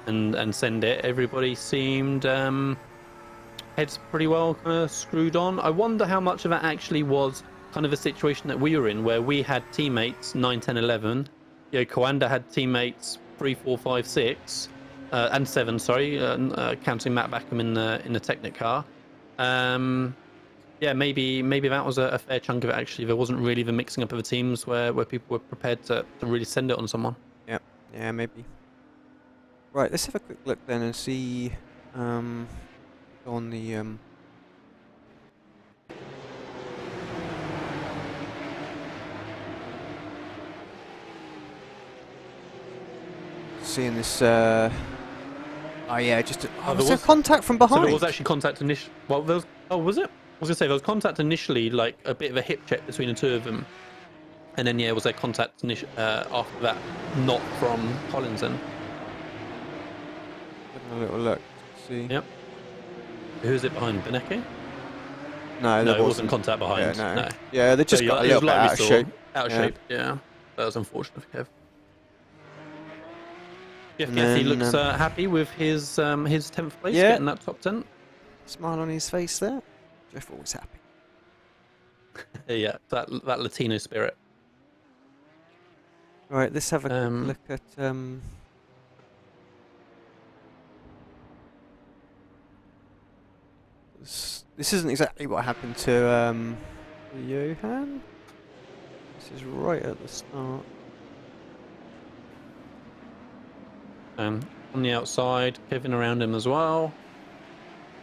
and send it. Everybody seemed heads pretty well kind of screwed on. I wonder how much of that actually was kind of a situation that we were in, where we had teammates 9, 10, 11. You know, Coanda had teammates 3, 4, 5, 6. And 7, sorry, counting Matt Backham in the Technic car. Yeah, maybe that was a fair chunk of it, actually. There wasn't really the mixing up of the teams where people were prepared to really send it on someone. Yeah, maybe. Right, let's have a quick look then and see on the seeing this oh yeah, just was there contact from behind? So there was actually contact initially. Well, there was. Oh, was it? I was gonna say there was contact initially, like a bit of a hip check between the two of them, and then yeah, was there contact after that, not from Collins then? Having a little look. See. Yep. Who's it behind? Beneke? No, it wasn't contact behind. Yeah, no. Yeah, they just got a little bit out of shape. Out of shape. Yeah, that was unfortunate for Kev. Jeff Gethy looks happy with his 10th place, getting that top 10. Smile on his face there. Jeff always happy. Yeah, that Latino spirit. Right, let's have a look at this isn't exactly what happened to Johan. This is right at the start. On the outside, Kevin around him as well.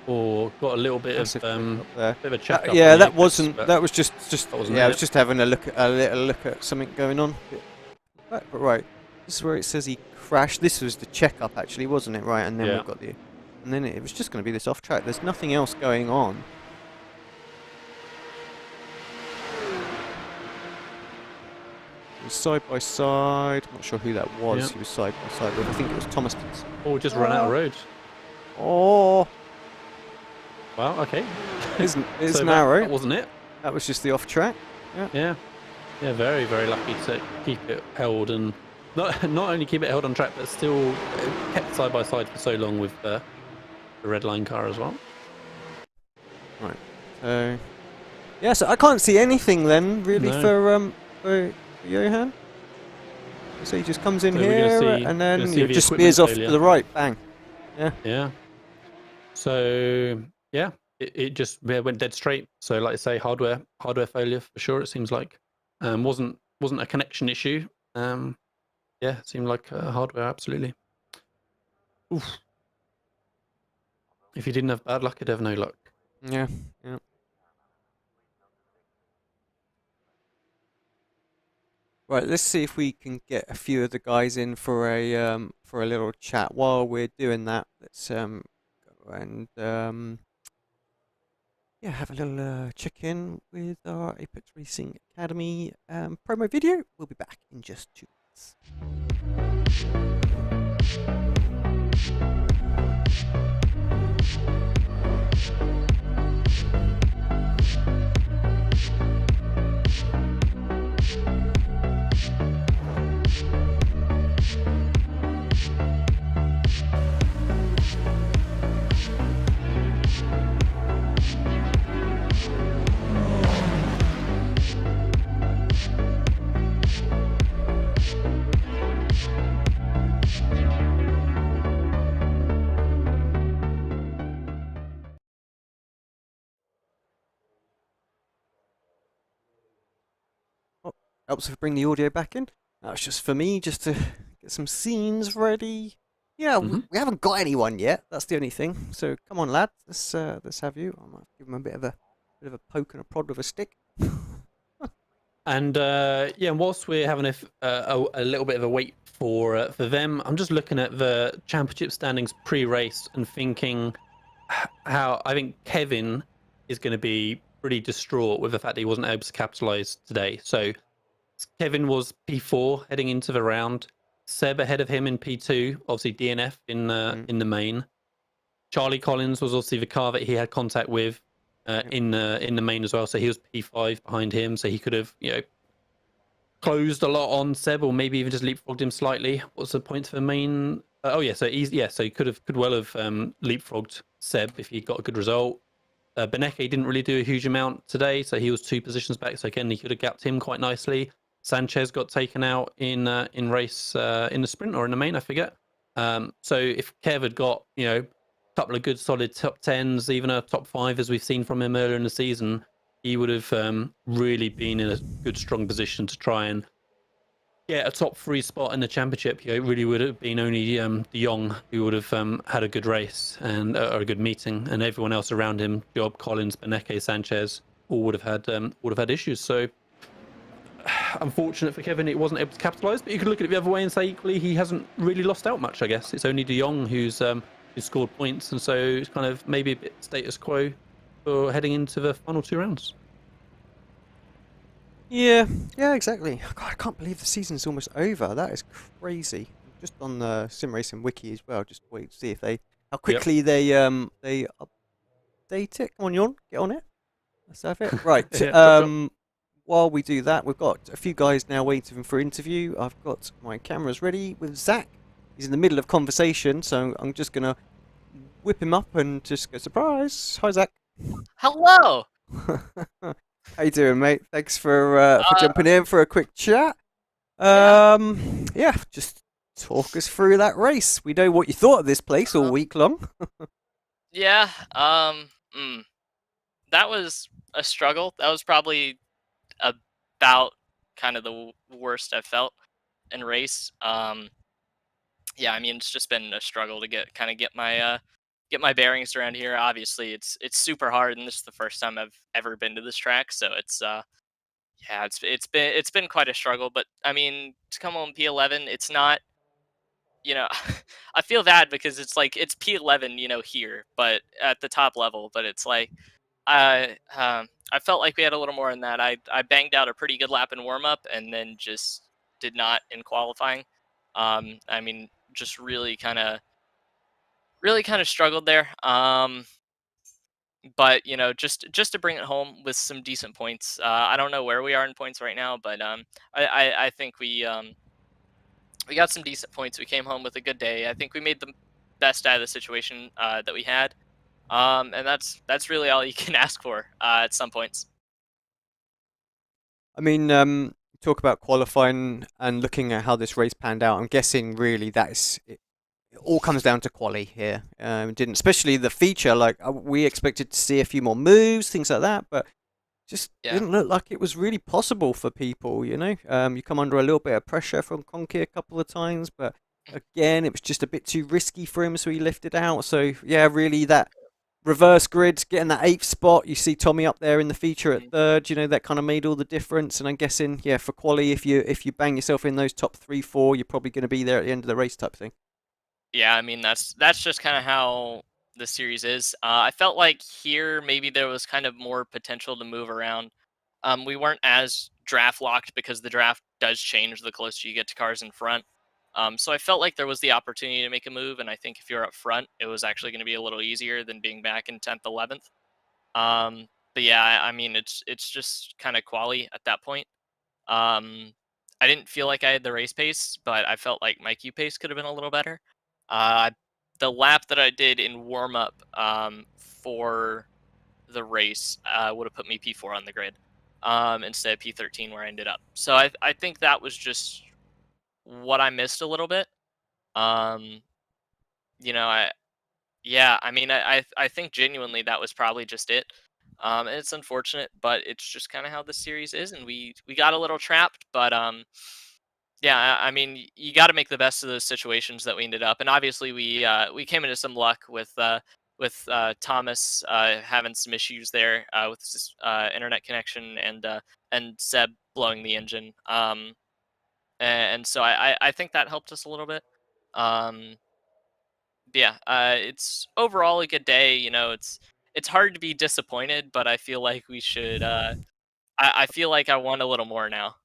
Or got a little bit of a check up. Yeah, that wasn't. That was just. Yeah, I was just having a little look at something going on. But right, this is where it says he crashed. This was the checkup, actually, wasn't it? Right, and then we've got the. And then it was just going to be this off track. There's nothing else going on. He was side by side. I'm not sure who that was. He was side by side with. I think it was Thomas. Oh, just run out of road. Oh. Well, okay. It's so narrow. That wasn't it. That was just the off track. Yeah. Very, very lucky to keep it held, and not only keep it held on track, but still kept side by side for so long with the red line car as well. Right. So yeah, so I can't see anything then really for Johan. So he just comes in here and then it just spears off to the right. Bang. Yeah. Yeah. So yeah, it just went dead straight. So like I say, hardware failure for sure. It seems like wasn't a connection issue. Yeah, it seemed like hardware absolutely. Oof. If you didn't have bad luck, you'd have no luck. Yeah. Right, let's see if we can get a few of the guys in for a little chat. While we're doing that, let's go and yeah, have a little check-in with our Apex Racing Academy promo video. We'll be back in just 2 minutes. Oh, helps if we bring the audio back in. That was just for me, just to get some scenes ready. Yeah, we haven't got anyone yet. That's the only thing. So come on, lad. Let's have you. I might give him a bit of a poke and a prod with a stick. And yeah, whilst we're having a little bit of a wait for them, I'm just looking at the championship standings pre-race and thinking how I think Kevin is going to be pretty distraught with the fact that he wasn't able to capitalise today. So Kevin was P4 heading into the round. Seb ahead of him in P2, obviously DNF in the main. Charlie Collins was obviously the car that he had contact with in the main as well, so he was P5 behind him, so he could have closed a lot on Seb, or maybe even just leapfrogged him slightly. What's the point for the main? So he could well have leapfrogged Seb if he got a good result. Beneke didn't really do a huge amount today, so he was 2 positions back. So again, he could have gapped him quite nicely. Sanchez got taken out in race in the sprint or in the main, I forget. So if Kev had got a couple of good solid top 10s, even a top 5 as we've seen from him earlier in the season, he would have really been in a good strong position to try and get a top 3 spot in the championship. It really would have been only De Jong who would have had a good race and or a good meeting, and everyone else around him, Job, Collins, Beneke, Sanchez, all would have had issues. So unfortunate for Kevin, it wasn't able to capitalise. But you could look at it the other way and say equally he hasn't really lost out much. I guess it's only De Jong who's scored points, and so it's kind of maybe a bit status quo for heading into the final 2 rounds. Yeah, exactly. God, I can't believe the season's almost over. That is crazy. Just on the Sim Racing wiki as well. Just wait to see if how quickly they update it. Come on, Jon, get on it. Let's have it. Right. While we do that, we've got a few guys now waiting for interview. I've got my cameras ready with Zach. He's in the middle of conversation, so I'm just gonna whip him up and just go surprise. Hi, Zach. Hello. How you doing, mate? Thanks for jumping in for a quick chat. Yeah, just talk us through that race. We know what you thought of this place all week long. Yeah. That was a struggle. That was probably about kind of the worst I've felt in race. Yeah, I mean, it's just been a struggle to get my bearings around here. Obviously, it's super hard, and this is the first time I've ever been to this track, so it's it's been quite a struggle. But I mean, to come home P11, it's not, I feel bad because it's like it's P11, here, but at the top level. But it's like I felt like we had a little more in that. I banged out a pretty good lap in warm up, and then just did not in qualifying. I mean, just really kind of struggled there. But just to bring it home with some decent points. I don't know where we are in points right now, but I think we got some decent points. We came home with a good day. I think we made the best out of the situation that we had. And that's really all you can ask for at some points. I mean, talk about qualifying and looking at how this race panned out. I'm guessing really it all comes down to quali here. Didn't, especially the feature. Like we expected to see a few more moves, things like that, but just didn't look like it was really possible for people. You come under a little bit of pressure from Conky a couple of times, but again, it was just a bit too risky for him, so he lifted out. So yeah, really that reverse grid, getting that 8th spot. You see Tommy up there in the feature at 3rd. That kind of made all the difference. And I'm guessing, for quali, if you bang yourself in those top 3, 4, you're probably going to be there at the end of the race type thing. Yeah, I mean that's just kind of how the series is. I felt like here maybe there was kind of more potential to move around. We weren't as draft locked because the draft does change the closer you get to cars in front. So I felt like there was the opportunity to make a move, and I think if you're up front, it was actually going to be a little easier than being back in 10th, 11th. But yeah, I mean, it's just kind of quali at that point. Um, I didn't feel like I had the race pace, but I felt like my Q pace could have been a little better. Uh, the lap that I did in warm up for the race would have put me P4 on the grid instead of P13 where I ended up. So I think that was just what I missed a little bit. Um, you know, I mean, I think genuinely that was probably just it. And it's unfortunate, but it's just kind of how the series is, and we got a little trapped. But yeah, I mean, you got to make the best of those situations that we ended up, and obviously we came into some luck with Thomas having some issues there with his internet connection and Seb blowing the engine. And so I think that helped us a little bit. Um, yeah, it's overall a good day. You know, it's hard to be disappointed, but I feel like we should. I feel like I want a little more now.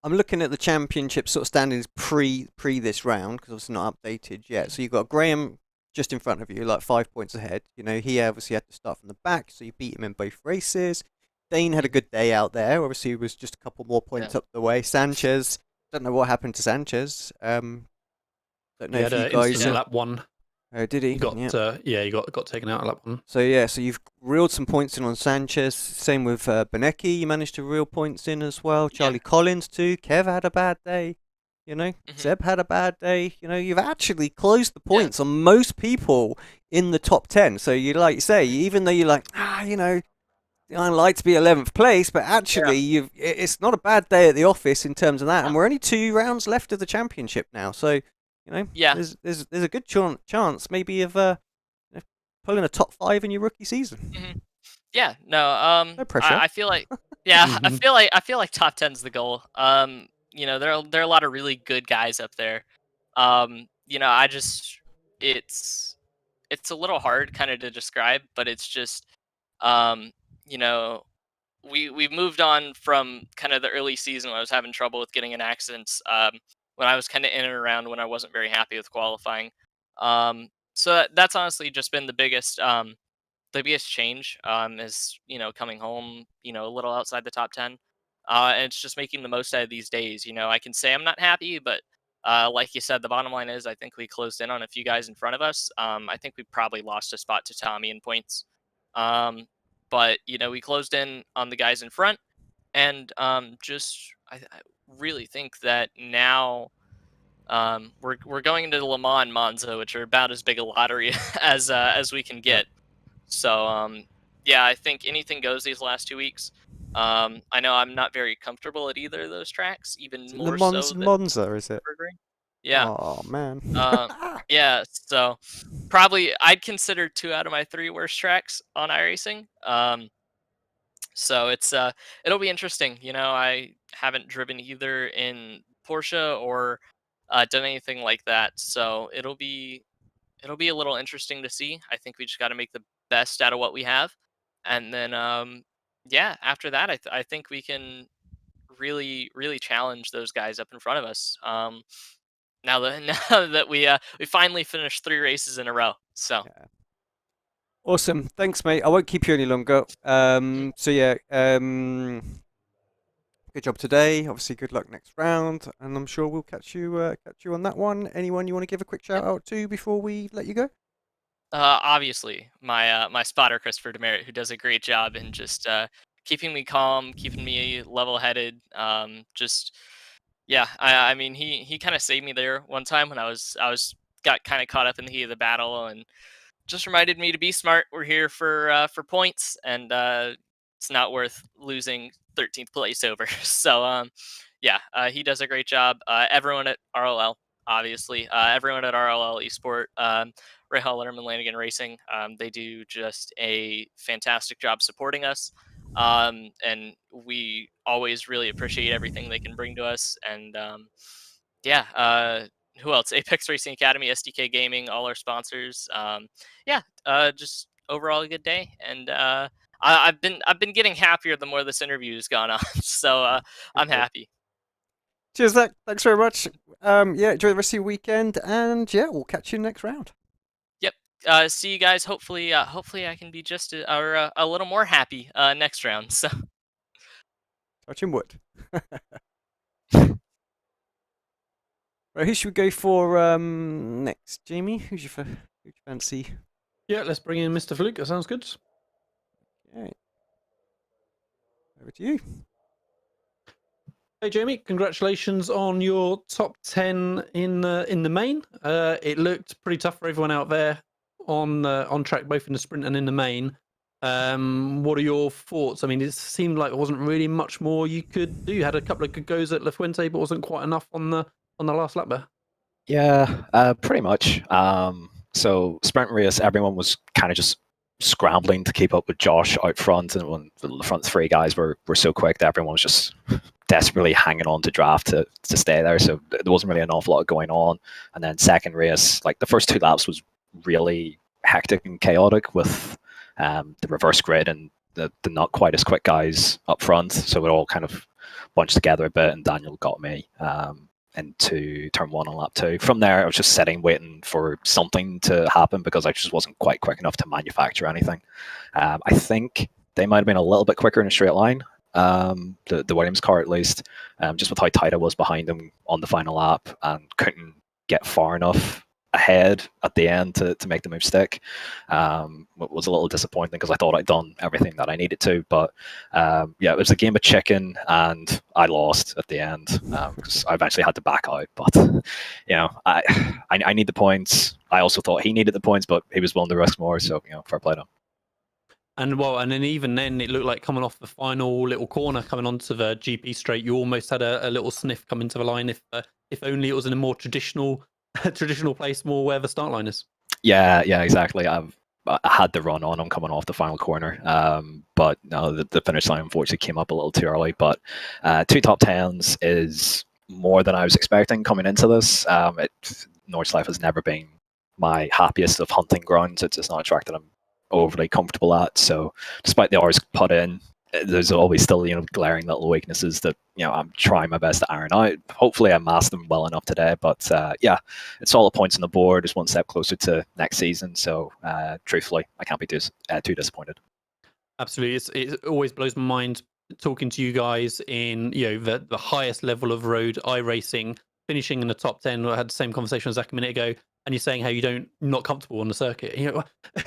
I'm looking at the championship sort of standings pre this round because it's not updated yet. So you've got Graham just in front of you, like 5 points ahead. You know, he obviously had to start from the back, so you beat him in both races. Dane had a good day out there. Obviously, he was just a couple more points up the way. Sanchez, don't know what happened to Sanchez. Don't know He if had you an guys. instant lap 1. Did he? He got he got taken out at lap 1. So yeah, so you've reeled some points in on Sanchez. Same with Benecki. You managed to reel points in as well. Charlie Collins too. Kev had a bad day. You know, Seb had a bad day. You know, you've actually closed the points on most people in the top 10. So you like you say, even though you're like, you know, I'd like to be 11th place, but actually it's not a bad day at the office in terms of that. And we're only 2 rounds left of the championship now. So, you know, there's a good chance maybe of pulling a top 5 in your rookie season. Yeah, no, no pressure. I feel like, I feel like top 10's the goal. You know, there are a lot of really good guys up there. You know, it's a little hard kind of to describe, but it's just, you know, we've moved on from kind of the early season when I was having trouble with getting in accidents. When I was kind of in and around when I wasn't very happy with qualifying. So that's honestly just been the biggest change is, you know, coming home, you know, a little outside the top 10. And it's just making the most out of these days. You know, I can say I'm not happy, but like you said, the bottom line is I think we closed in on a few guys in front of us. I think we probably lost a spot to Tommy in points. But, you know, we closed in on the guys in front. And I really think that now we're going into the Le Mans and Monza, which are about as big a lottery as we can get. So yeah, I think anything goes these last 2 weeks. I know I'm not very comfortable at either of those tracks, even more so than Monza, is it? Yeah. Oh man. Yeah. So probably I'd consider 2 out of my 3 worst tracks on iRacing. So it'll be interesting. You know, I haven't driven either in Porsche or done anything like that. So it'll be a little interesting to see. I think we just got to make the best out of what we have, and then yeah, after that, I think we can really challenge those guys up in front of us. Now that now that we finally finished 3 races in a row, so. Yeah. Awesome, thanks, mate. I won't keep you any longer. So yeah, good job today. Obviously, good luck next round, and I'm sure we'll catch you on that one. Anyone you want to give a quick shout out to before we let you go? Obviously, my spotter Christopher Demerit, who does a great job in just keeping me calm, keeping me level-headed. Just yeah, I mean he kind of saved me there one time when I got kind of caught up in the heat of the battle, and just reminded me to be smart. We're here for points, and it's not worth losing 13th place over. So yeah, he does a great job. Everyone at RLL, obviously, everyone at RLL Esport, Ray Hollerman, Lanigan Racing, they do just a fantastic job supporting us. And we always really appreciate everything they can bring to us. And yeah, who else? Apex Racing Academy, SDK Gaming, all our sponsors. Yeah, just overall a good day, and I've been getting happier the more this interview has gone on. So I'm happy. Cheers, Zach. Thanks very much. Yeah, enjoy the rest of your weekend, and yeah, we'll catch you next round. Yep. See you guys. Hopefully I can be just a little more happy next round. So. Touching wood. Right, who should we go for next? Jamie, who'd you fancy? Yeah, let's bring in Mr. Fluke. That sounds good. Okay. Over to you. Hey Jamie, congratulations on your top 10 in the main. It looked pretty tough for everyone out there on track, both in the sprint and in the main. What are your thoughts? I mean, it seemed like there wasn't really much more you could do. You had a couple of good goes at La Fuente, but wasn't quite enough on the last lap there. Yeah, pretty much. So sprint race, everyone was kind of just scrambling to keep up with Josh out front, and when the front three guys were so quick that everyone was just desperately hanging on to draft to stay there. So there wasn't really an awful lot going on. And then second race, like the first 2 laps was really hectic and chaotic with the reverse grid and the not quite as quick guys up front. So it all kind of bunched together a bit, and Daniel got me into turn 1 on lap 2. From there, I was just sitting waiting for something to happen because I just wasn't quite quick enough to manufacture anything. I think they might have been a little bit quicker in a straight line, the Williams car at least, just with how tight I was behind them on the final lap and couldn't get far enough ahead at the end to make the move stick. It was a little disappointing because I thought I'd done everything that I needed to, but yeah, it was a game of chicken, and I lost at the end because I eventually had to back out. But you know, I need the points. I also thought he needed the points, but he was willing to risk more, so you know, fair play to him. And then even then, it looked like coming off the final little corner, coming onto the GP straight, you almost had a little sniff come into the line. If only it was in a more traditional place, more where the start line is. Yeah, exactly. I had the run on him coming off the final corner, but no, the finish line unfortunately came up a little too early. But 2 top 10s is more than I was expecting coming into this. Nordschleife has never been my happiest of hunting grounds. It's not a track that I'm overly comfortable at. So despite the hours put in, there's always still, you know, glaring little weaknesses that, you know, I'm trying my best to iron out. Hopefully I masked them well enough today, but yeah, it's all the points on the board, just one step closer to next season. So truthfully, I can't be too disappointed. Absolutely. It always blows my mind talking to you guys in, you know, the highest level of road iRacing, finishing in the top 10. I had the same conversation with Zach a minute ago, and you're saying how you're not comfortable on the circuit. You know,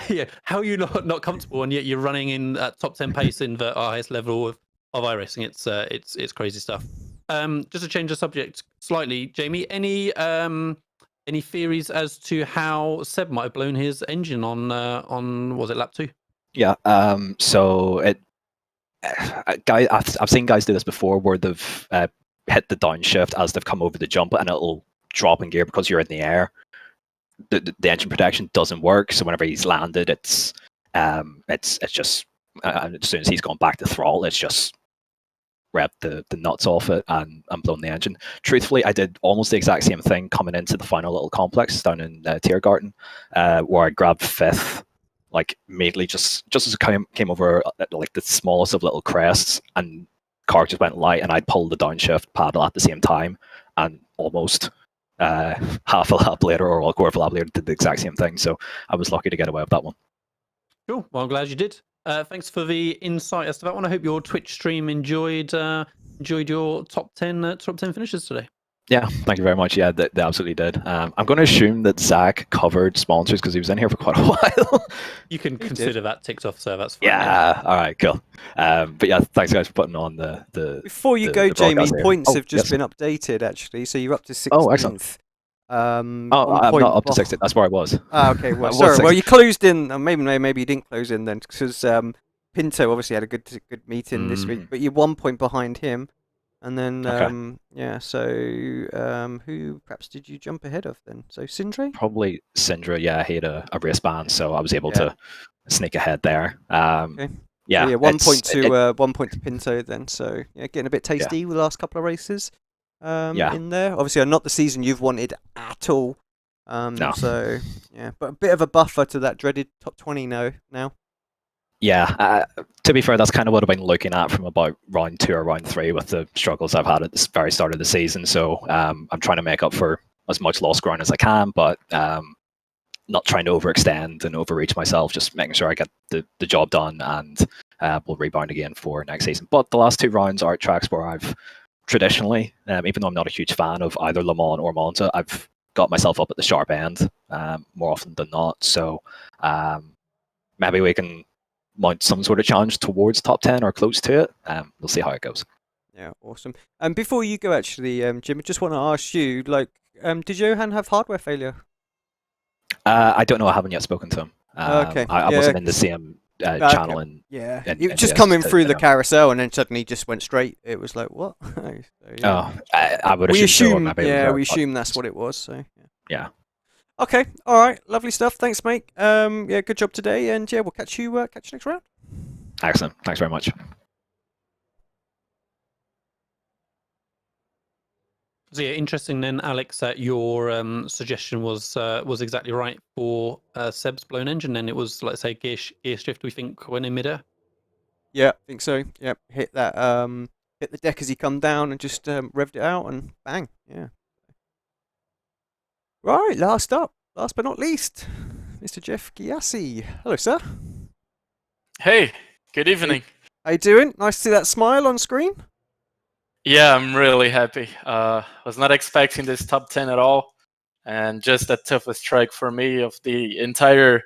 yeah, how are you not comfortable, and yet you're running in at top 10 pace in the highest level of iRacing? It's crazy stuff. Just to change the subject slightly, Jamie, any theories as to how Seb might have blown his engine on was it lap 2? Yeah. So I've seen guys do this before where they've hit the downshift as they've come over the jump, and it'll drop in gear because you're in the air. The engine protection doesn't work, so whenever he's landed, it's just as soon as he's gone back to throttle, it's just ripped the nuts off it and blown the engine. Truthfully, I did almost the exact same thing coming into the final little complex down in Tiergarten, where I grabbed 5th, like immediately just as it came over like the smallest of little crests, and car just went light, and I pulled the downshift paddle at the same time, and almost half a lap later or a quarter of a lap later did the exact same thing. So I was lucky to get away with that one. Cool. Well, I'm glad you did. Thanks for the insight as to that one. I hope your Twitch stream enjoyed your top 10 finishes today. Yeah, thank you very much. Yeah, they absolutely did. I'm going to assume that Zach covered sponsors because he was in here for quite a while. You can consider that ticked off, so that's fine. Yeah, all right, cool. But yeah, thanks guys for putting on the Before you go, Jamie, points have just been updated actually, so you're up to 16th. Oh, excellent. I'm not up to 16th. That's where I was. Ah, okay. Well, sorry. Well, you closed in. Maybe you didn't close in then, because Pinto obviously had a good meeting this week, but you're 1 point behind him. And then, okay. Yeah, so who perhaps did you jump ahead of then? So Sindre? Probably Sindre, yeah. He had a race ban, so I was able to sneak ahead there. Okay. Yeah, 1 point to 1 point to Pinto then. So yeah, getting a bit tasty with the last couple of races. in there. Obviously, not the season you've wanted at all. No. So yeah, but a bit of a buffer to that dreaded top 20 now. Yeah, to be fair, that's kind of what I've been looking at from about round 2 or round 3 with the struggles I've had at the very start of the season. So I'm trying to make up for as much lost ground as I can, but not trying to overextend and overreach myself, just making sure I get the job done, and we'll rebound again for next season. But the last 2 rounds are tracks where I've traditionally, even though I'm not a huge fan of either Le Mans or Monza, I've got myself up at the sharp end more often than not. So maybe we can mount some sort of challenge towards top 10 or close to it. We'll see how it goes. Yeah, awesome. And before you go, actually, Jim, I just want to ask you, like, did Johan have hardware failure? I don't know. I haven't yet spoken to him. Okay. I wasn't in the same channel. And it was just coming through the carousel, and then suddenly just went straight. It was like, what? So, yeah. I would assume. We assume that's what it was. So yeah. Okay. All right. Lovely stuff. Thanks, mate. Yeah, good job today, and yeah, we'll catch you next round. Excellent. Thanks very much. So yeah, interesting then, Alex, that your suggestion was exactly right for Seb's blown engine. Then it was, let's say, gear shift. We think when in midair. Yeah, I think so. Yep, hit that. Hit the deck as he come down and just revved it out and bang. Yeah. Right, last but not least, Mr. Jeff Giassi. Hello, sir. Hey, good evening. How you doing? Nice to see that smile on screen. Yeah, I'm really happy. Was not expecting this top 10 at all, and just the toughest track for me of the entire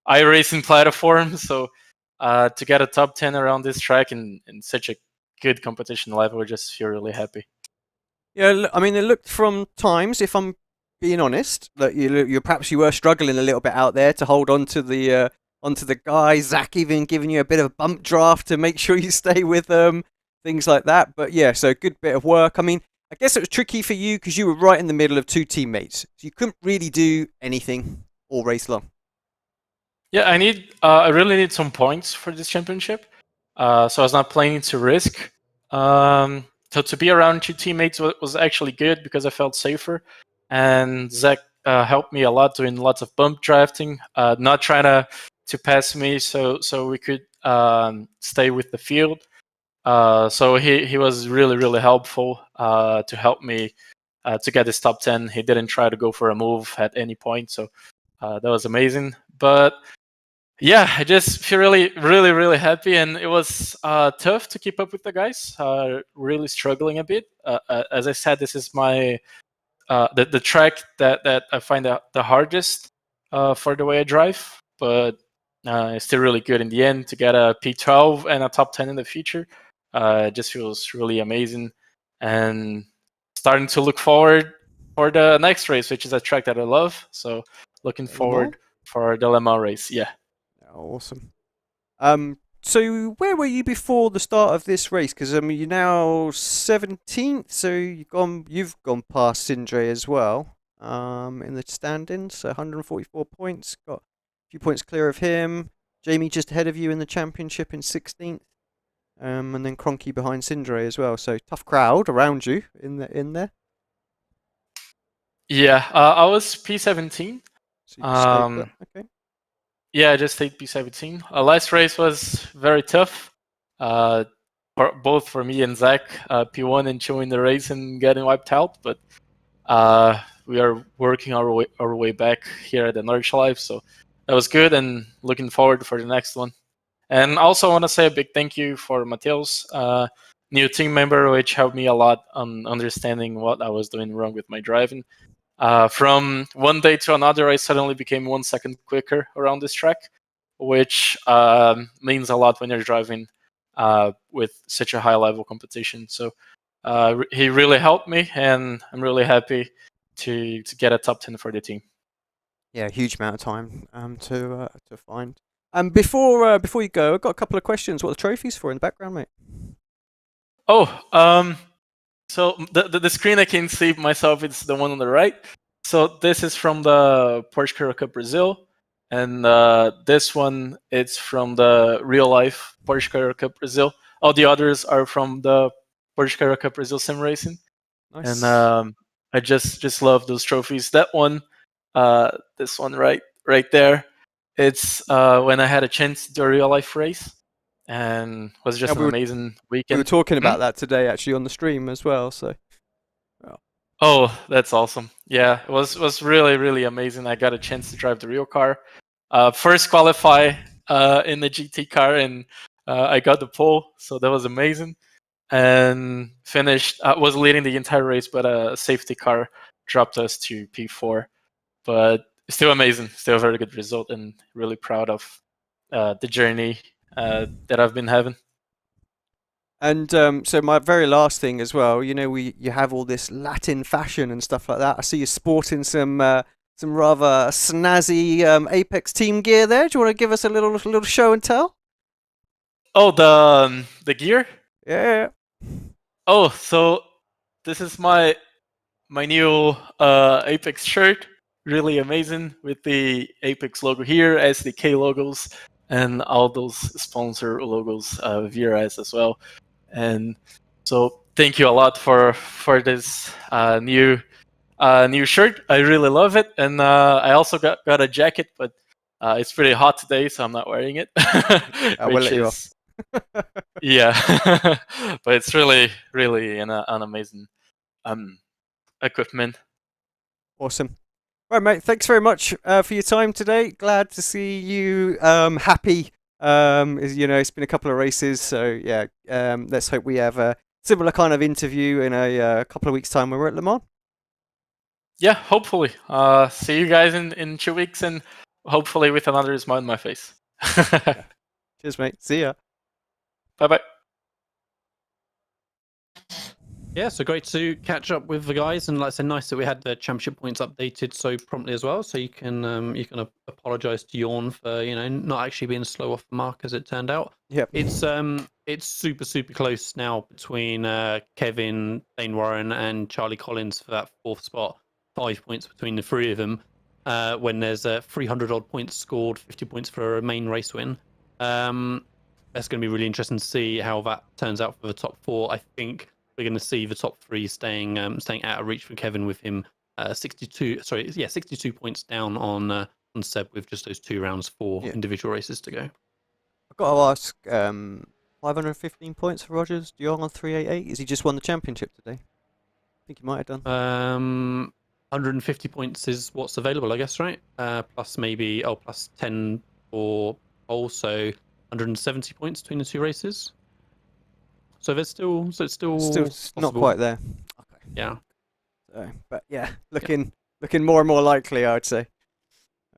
iRacing platform. So to get a top 10 around this track in such a good competition level, I just feel really happy. Yeah, I mean, it looked from times, if I'm being honest, that you perhaps you were struggling a little bit out there to hold on to the guy. Zach even giving you a bit of a bump draft to make sure you stay with them. Things like that. But yeah, so good bit of work. I mean, I guess it was tricky for you because you were right in the middle of 2 teammates. So you couldn't really do anything all race long. Yeah, I really need some points for this championship. So I was not planning to risk. So to be around 2 teammates was actually good because I felt safer. And Zach helped me a lot, doing lots of bump drafting, not trying to pass me so we could stay with the field. So he was really, really helpful to help me to get this top 10. He didn't try to go for a move at any point, so that was amazing. But yeah, I just feel really, really, really happy, and it was tough to keep up with the guys. Really struggling a bit. As I said, this is my the track that I find the hardest for the way I drive, but it's still really good in the end to get a P12 and a top 10 in the future. It just feels really amazing, and starting to look forward for the next race, which is a track that I love. So looking forward for the Le Mans race. Yeah. Awesome. So where were you before the start of this race? Because you're now 17th, so you've gone past Sindre as well. In the standings, so 144 points. Got a few points clear of him. Jamie just ahead of you in the championship in 16th. And then Cronky behind Sindre as well. So tough crowd around you in there. Yeah, I was P17. So you okay. Yeah, I just stayed P17. Last race was very tough, both for me and Zach. P1 and 2 in the race and getting wiped out, but we are working our way back here at the Nordschleife, so that was good, and looking forward for the next one. And also I want to say a big thank you for Mateus, new team member, which helped me a lot on understanding what I was doing wrong with my driving. From one day to another, I suddenly became 1 second quicker around this track, which means a lot when you're driving with such a high level competition. So he really helped me, and I'm really happy to get a top 10 for the team. Yeah, huge amount of time to find. Before you go, I've got a couple of questions. What are the trophies for in the background, mate? Oh, so the screen I can see myself, it's the one on the right. So this is from the Porsche Carrera Cup Brazil, and this one it's from the real life Porsche Carrera Cup Brazil. All the others are from the Porsche Carrera Cup Brazil Sim Racing. Nice. And I just love those trophies. That one, this one right there, it's when I had a chance to do a real life race, and was just an amazing weekend. We were talking about that today actually on the stream as well. So. Oh, that's awesome! Yeah, it was really amazing. I got a chance to drive the real car, first qualify in the GT car, and I got the pole, so that was amazing. And finished. Was leading the entire race, but a safety car dropped us to P4. But still amazing, still a very good result, and really proud of the journey that I've been having. And so my very last thing as well, you know, you have all this Latin fashion and stuff like that. I see you sporting some rather snazzy Apex team gear there. Do you want to give us a little show and tell? Oh, the gear? Yeah. Oh, so this is my new Apex shirt. Really amazing with the Apex logo here, SDK logos, and all those sponsor logos, VRS as well. And so thank you a lot for this new shirt. I really love it, and I also got a jacket, but it's pretty hot today, so I'm not wearing it. I will let you off. Yeah, but it's really an amazing equipment. Awesome. Right, mate. Thanks very much for your time today. Glad to see you happy. You know, it's been a couple of races, so yeah. Let's hope we have a similar kind of interview in a couple of weeks' time when we're at Le Mans. Yeah, hopefully. See you guys in 2 weeks, and hopefully with another smile on my face. Yeah. Cheers, mate. See ya. Bye-bye. Yeah, so great to catch up with the guys, and like I said, nice that we had the championship points updated so promptly as well. So you can apologise to Jorn for not actually being slow off the mark as it turned out. Yep. It's super close now between Kevin, Dane Warren, and Charlie Collins for that 4th spot. 5 points between the 3 of them. When there's 300 odd points scored, 50 points for a main race win. That's going to be really interesting to see how that turns out for the top 4. I think we're going to see the top 3 staying out of reach for Kevin with him 62 points down on Seb with just those 2 rounds, 4 individual races to go. I've got to ask, 515 points for Rogers. Dion on 388. Has he just won the championship today? I think he might have done. 150 points is what's available, I guess, right? Plus maybe plus 10 for also 170 points between the 2 races. So there's still not quite there. Okay. Yeah. So, but yeah, looking more and more likely, I would say.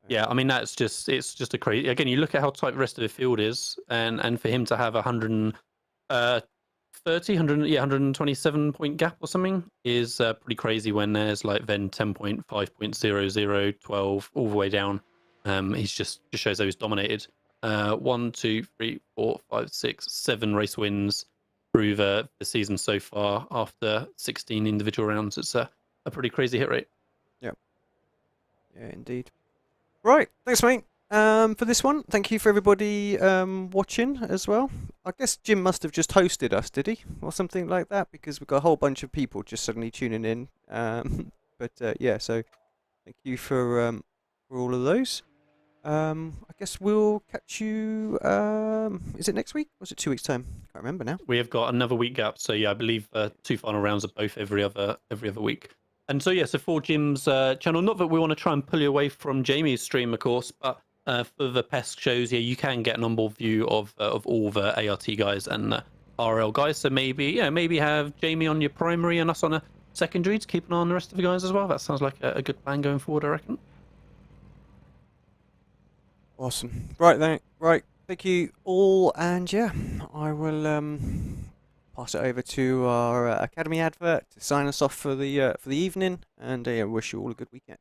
Yeah, I mean it's just a crazy. Again, you look at how tight the rest of the field is, and for him to have 127 point gap or something is pretty crazy. When there's like then 10.5.00, 12 all the way down. He's just shows how he's dominated. 1, 2, 3, 4, 5, 6, 7 race wins through the season so far after 16 individual rounds. It's a pretty crazy hit rate. Yeah. Yeah, indeed. Right, thanks, mate. For this one, thank you for everybody watching as well. I guess Jim must have just hosted us, did he, or something like that? Because we've got a whole bunch of people just suddenly tuning in. But yeah, so thank you for all of those. I guess we'll catch you. Is it next week? Or is it 2 weeks' time? Can't remember now. We have got another week gap, so yeah, I believe 2 final rounds are both every other week. And so yeah, so for Jim's channel, not that we want to try and pull you away from Jamie's stream, of course, but for the PESC shows, yeah, you can get an onboard view of all the ART guys and the RL guys. So maybe have Jamie on your primary and us on a secondary to keep an eye on the rest of the guys as well. That sounds like a good plan going forward, I reckon. Awesome. Right then. Right. Thank you all, and yeah, I will pass it over to our Academy advert to sign us off for the evening, and wish you all a good weekend.